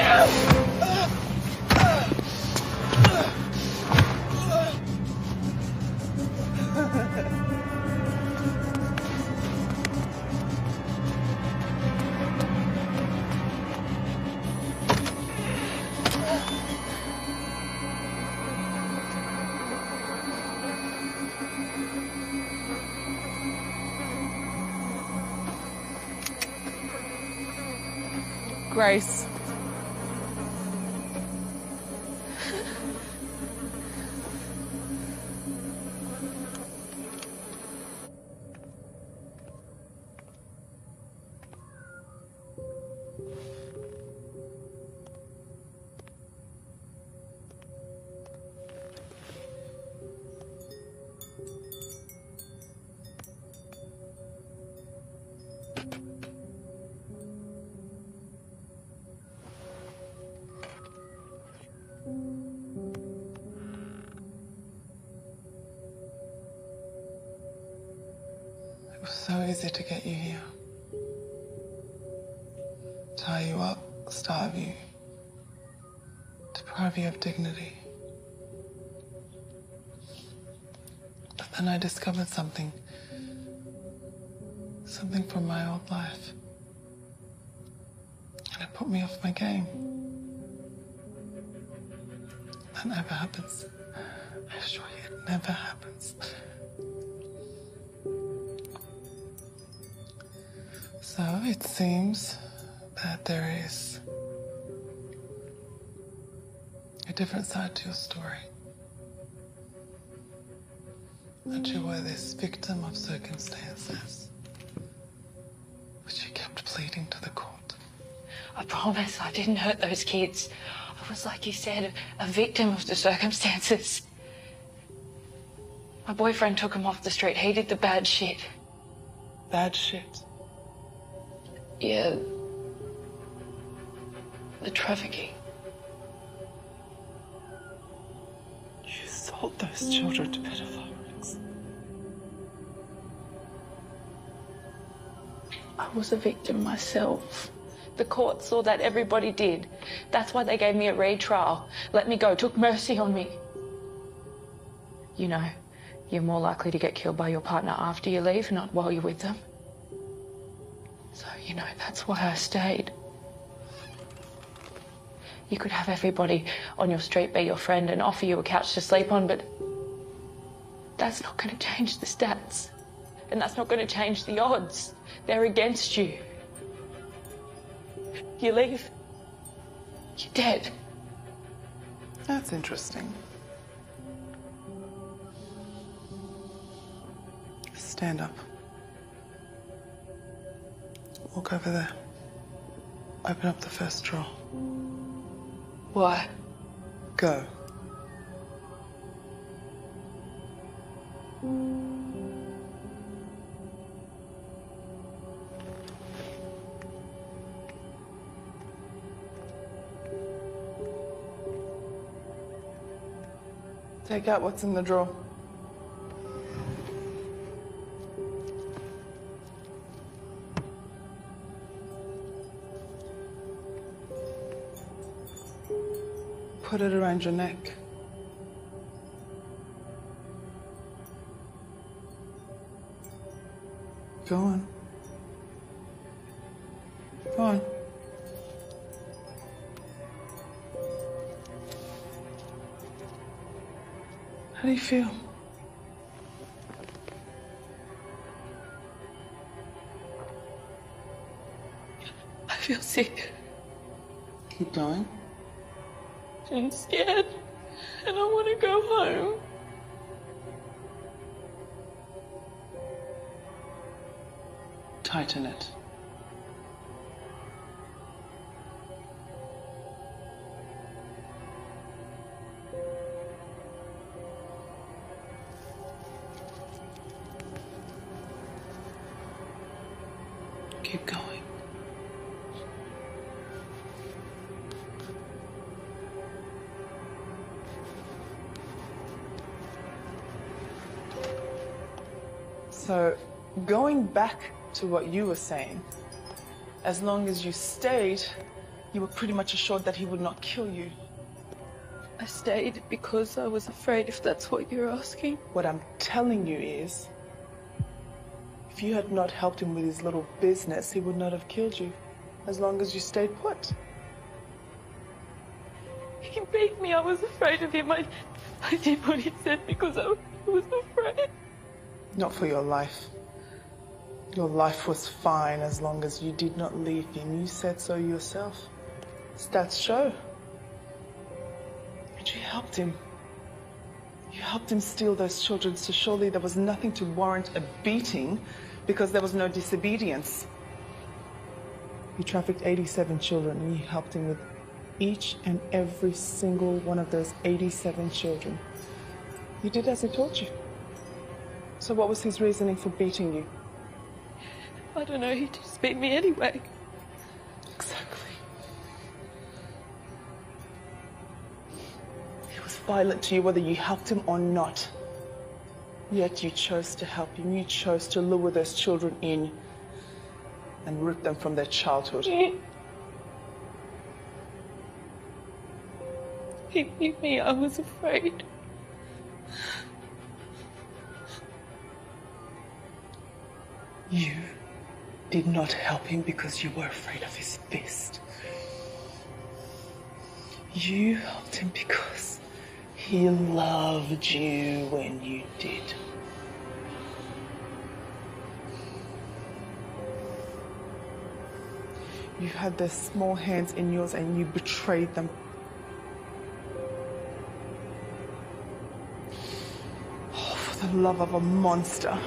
Grace. It was so easy to get you here. Tie you up, starve you, deprive you of dignity. But then I discovered something from my old life. And it put me off my game. That never happens. I assure you, it never happens. So it seems that there is a different side to your story. That you were this victim of circumstances, but you kept pleading to the court. I promise I didn't hurt those kids. I was, like you said, a victim of the circumstances. My boyfriend took him off the street. He did the bad shit. Bad shit? Yeah. The trafficking. You sold those children to pedophiles. I was a victim myself. The court saw that, everybody did. That's why they gave me a retrial. Let me go, took mercy on me. You know, you're more likely to get killed by your partner after you leave, not while you're with them. So, you know, that's why I stayed. You could have everybody on your street be your friend and offer you a couch to sleep on, but that's not going to change the stats. And that's not going to change the odds. They're against you. You leave, you're dead. That's interesting. Stand up. Walk over there. Open up the first drawer. Why? Go. Take out what's in the drawer. Put it around your neck. Go on. Go on. How do you feel? I feel sick. Keep going. I'm scared, and I want to go home. Tighten it. Keep going. So, going back to what you were saying, as long as you stayed, you were pretty much assured that he would not kill you. I stayed because I was afraid, if that's what you're asking. What I'm telling you is, if you had not helped him with his little business, he would not have killed you, as long as you stayed put. He beat me. I was afraid of him. I did what he said because I was afraid. Not for your life. Your life was fine as long as you did not leave him. You said so yourself. Stats show. And you helped him. You helped him steal those children, so surely there was nothing to warrant a beating because there was no disobedience. You trafficked 87 children and you helped him with each and every single one of those 87 children. You did as he taught you. So what was his reasoning for beating you? I don't know, he just beat me anyway. Exactly. He was violent to you whether you helped him or not. Yet you chose to help him. You chose to lure those children in and rip them from their childhood. He beat me. I was afraid. You did not help him because you were afraid of his fist. You helped him because he loved you when you did. You had their small hands in yours and you betrayed them. Oh, for the love of a monster.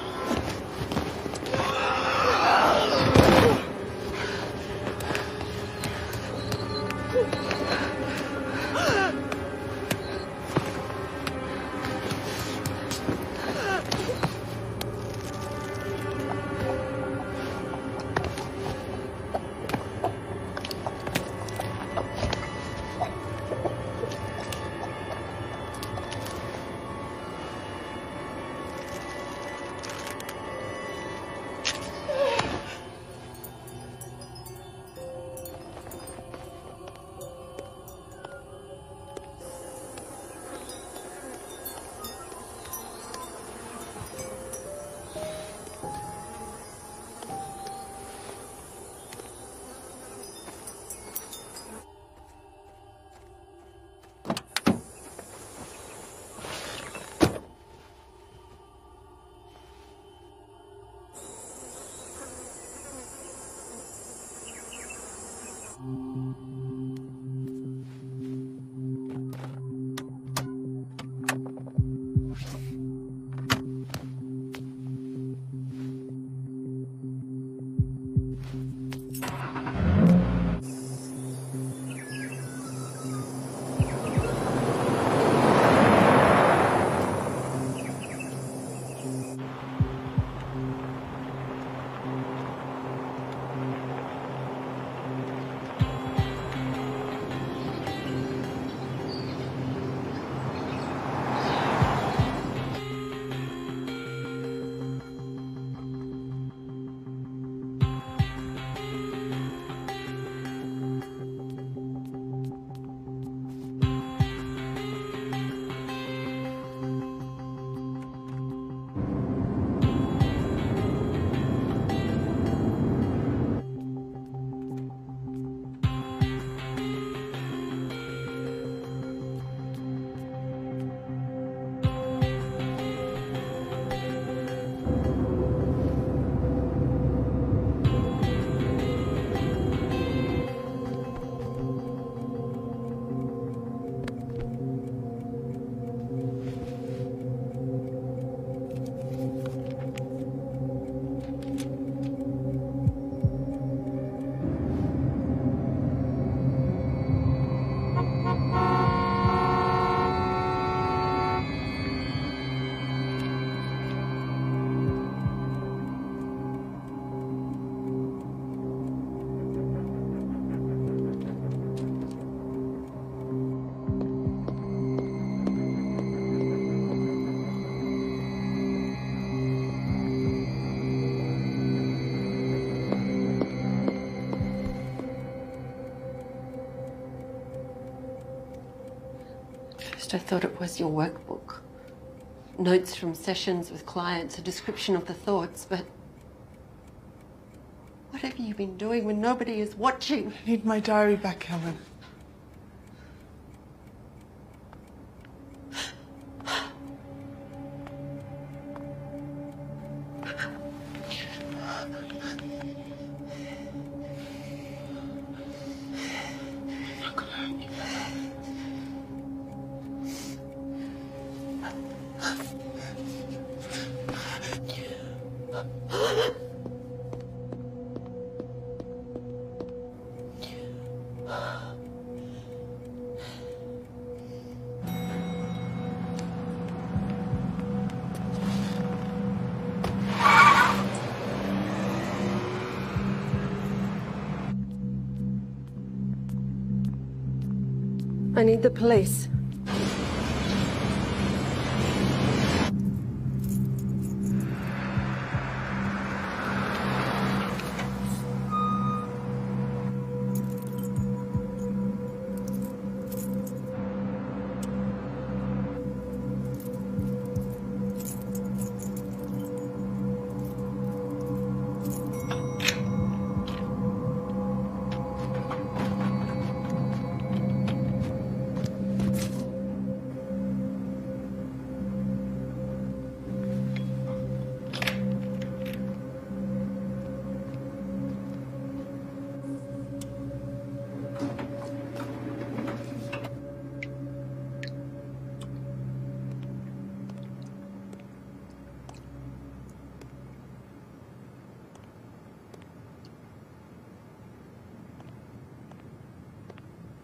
first I thought it was your workbook. Notes from sessions with clients, a description of the thoughts, but what have you been doing when nobody is watching? I need my diary back, Helen. I need the police.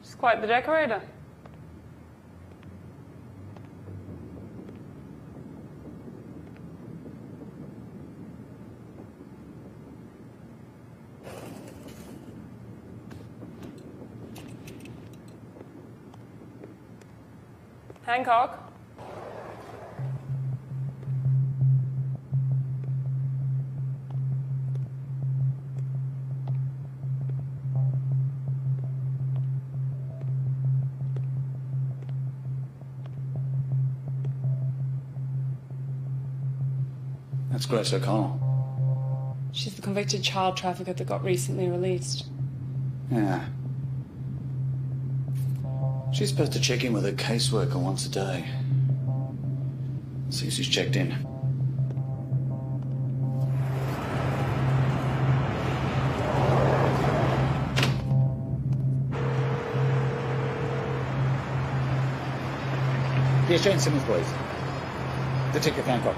She's quite the decorator. Hancock. That's Grace O'Connell. She's the convicted child trafficker that got recently released. Yeah. She's supposed to check in with her caseworker once a day. See if she's checked in. Yes, Jane Simmons, please. Detective Hancock.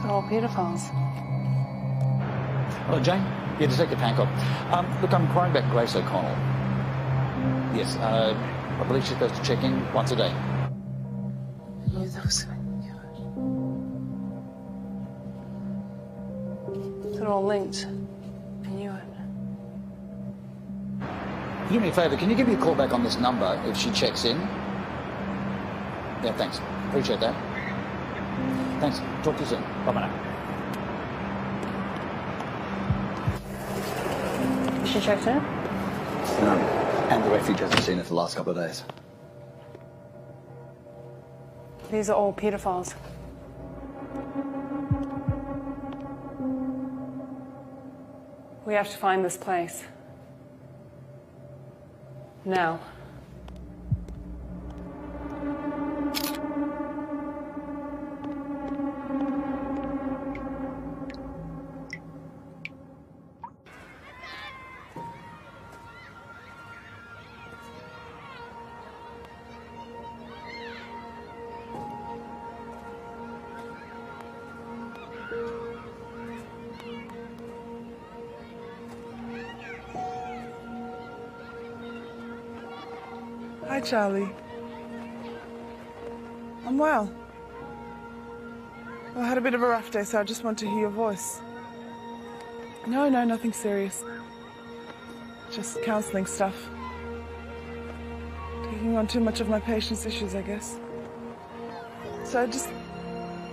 They're all pedophiles. Hello, Jane. Yeah, Detective Hancock. Look, I'm inquiring about Grace O'Connell. Yes, I believe she's supposed to check in once a day. I knew that was going to They're all linked. I knew it. Do me a favour, can you give me a call back on this number if she checks in? Yeah, thanks. Appreciate that. Thanks. Talk to you soon. Bye-bye now. She checked in? And the refuge hasn't seen her for the last couple of days. These are all pedophiles. We have to find this place. Now. Hi, Charlie. I'm well. I had a bit of a rough day, so I just want to hear your voice. No, nothing serious. Just counselling stuff. Taking taking on too much of my patient's issues, I guess. So just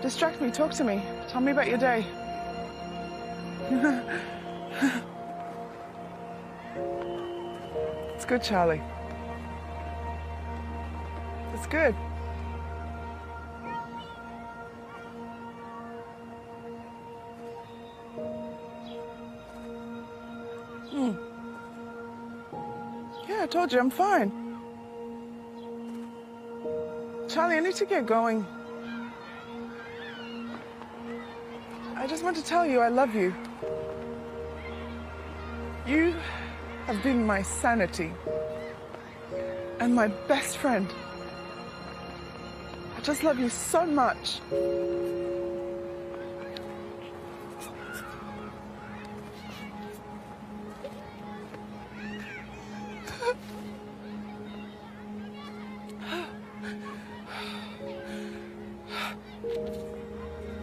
distract me, talk to me, tell me about your day. It's good, Charlie. It's good. Yeah, I told you, I'm fine. Charlie, I need to get going. I just want to tell you I love you. You have been my sanity and my best friend. I just love you so much.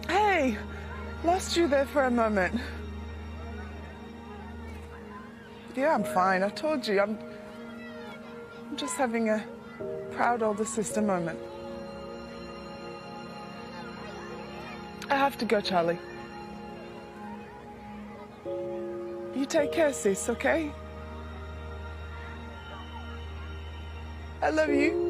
Hey, lost you there for a moment. Yeah, I'm fine. I told you, I'm just having a proud older sister moment. I have to go, Charlie. You take care, sis, okay? I love you.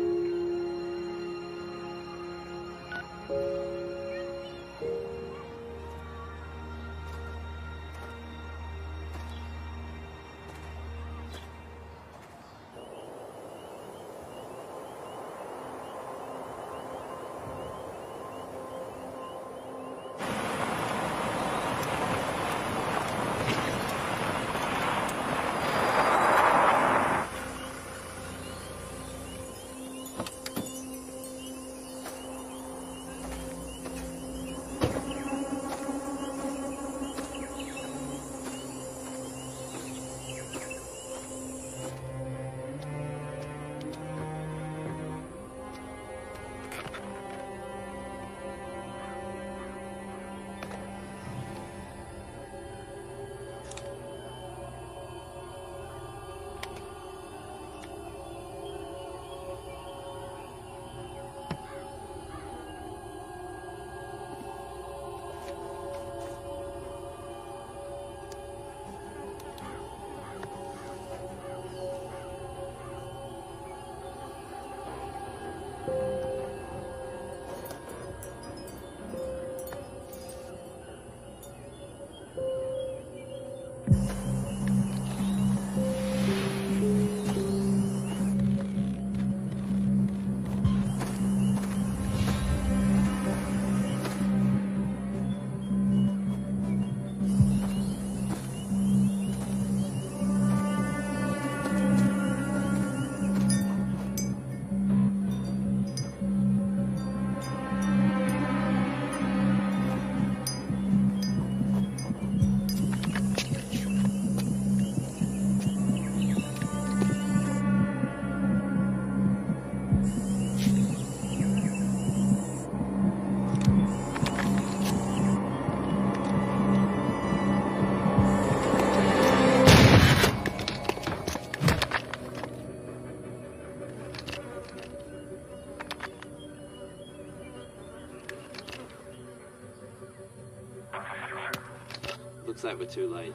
Looks like we're too late.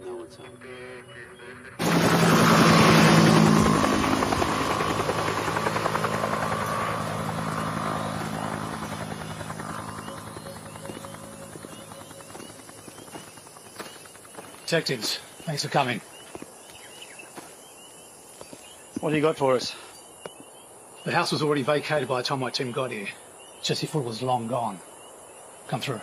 No one's home. Detectives, thanks for coming. What do you got for us? The house was already vacated by the time my team got here. Jesse Foote was long gone. Come through.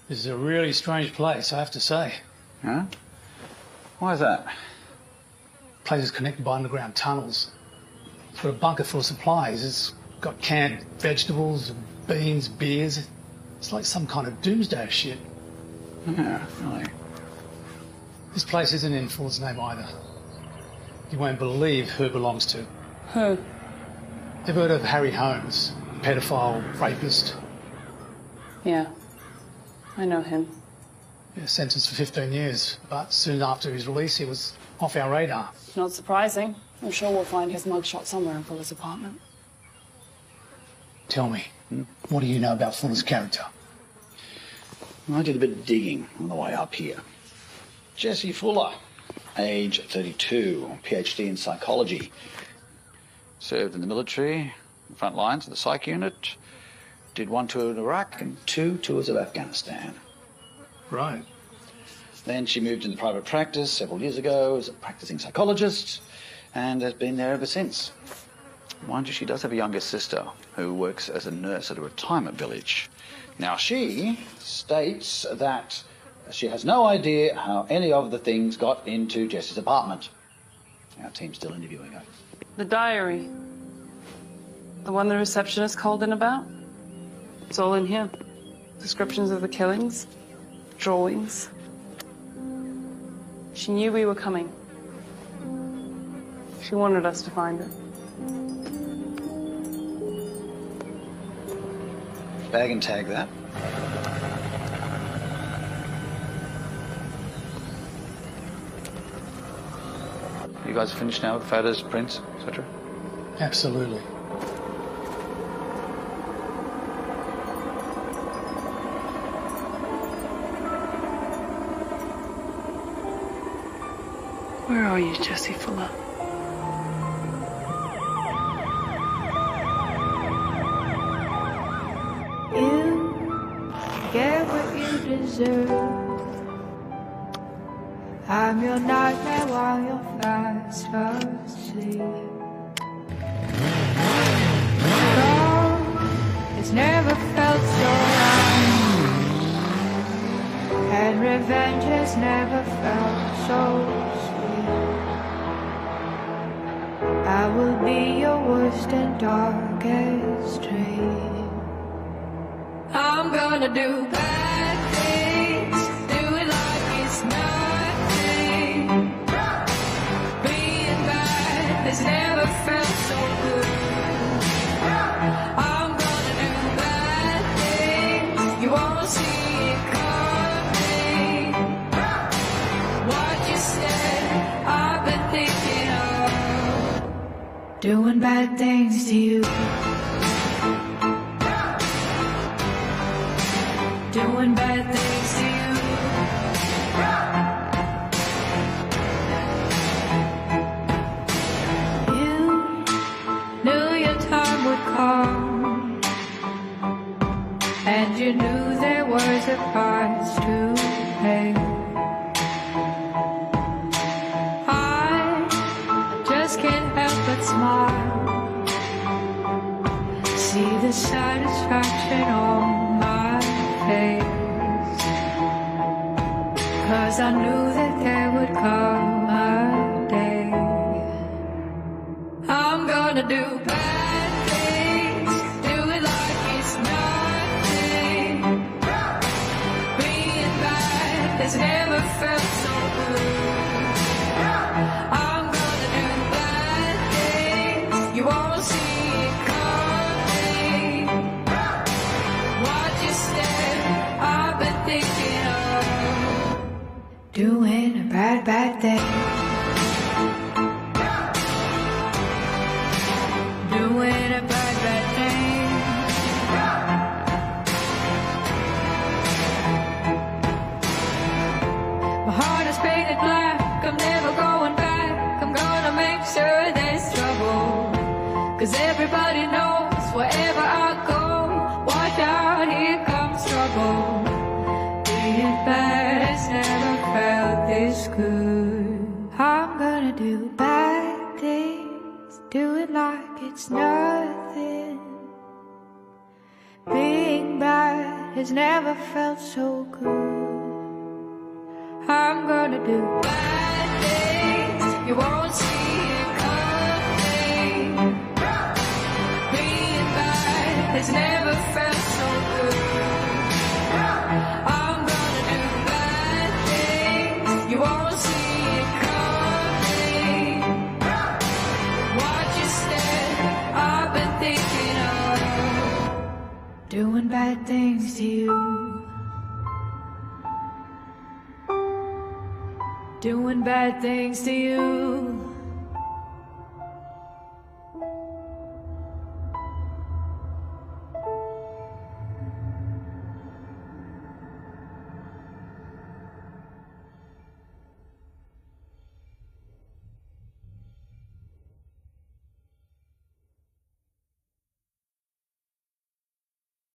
This is a really strange place, I have to say. Huh? Why is that? The place is connected by underground tunnels. It's got a bunker full of supplies. It's got canned vegetables, beans, beers. It's like some kind of doomsday shit. Yeah, really. This place isn't in Ford's name either. You won't believe who it belongs to. Who? Ever heard of Harry Holmes? Pedophile, rapist. Yeah, I know him. Sentenced for 15 years, but soon after his release, he was off our radar. Not surprising. I'm sure we'll find his mugshot somewhere in Fuller's apartment. Tell me, what do you know about Fuller's character? I did a bit of digging on the way up here. Jesse Fuller, age 32, PhD in psychology. Served in the military, front lines of the psych unit. Did 1 tour in Iraq and 2 tours of Afghanistan. Right. Then she moved into private practice several years ago as a practicing psychologist and has been there ever since. Mind you, she does have a younger sister who works as a nurse at a retirement village. Now, she states that she has no idea how any of the things got into Jess's apartment. Our team's still interviewing her. The diary. The one the receptionist called in about. It's all in here. Descriptions of the killings. Drawings. She knew we were coming. She wanted us to find it. Bag and tag that. You guys finished now with photos, prints, etc.? Absolutely. Where are you, Jesse Fuller? You get what you deserve. I'm your nightmare while you're fast asleep. God, it's never felt so right, and revenge has never felt so sweet. I will be your worst and darkest dream. I'm gonna do bad things, do it like it's nothing. Being bad has never felt so good. I'm gonna do bad things, you won't see it coming. What you said, I've been thinking of doing bad things to you. Doing bad things to you. You knew your time would come, and you knew there was a price to pay. I just can't help but smile, see the satisfaction on my face, 'cause I knew that there would come a day. I'm gonna do bad things, do it like it's nothing. Being bad has never felt so good. I'm gonna do bad things, you won't see it coming. What you said, I've been thinking of doing a bad, bad thing. Doing a bad, bad thing. My heart is painted black, I'm never going back. I'm gonna make sure there's trouble, 'cause everybody knows wherever I go, watch out, here comes trouble. Being bad has never felt this good. I'm gonna do bad things, do it like it's nothing. Being bad has never felt so good. I'm gonna do bad things, you won't see it coming. Being bad has never felt so good. I'm gonna do bad things, you won't see it coming. What you said, I've been thinking of doing bad things to you. doing bad things to you.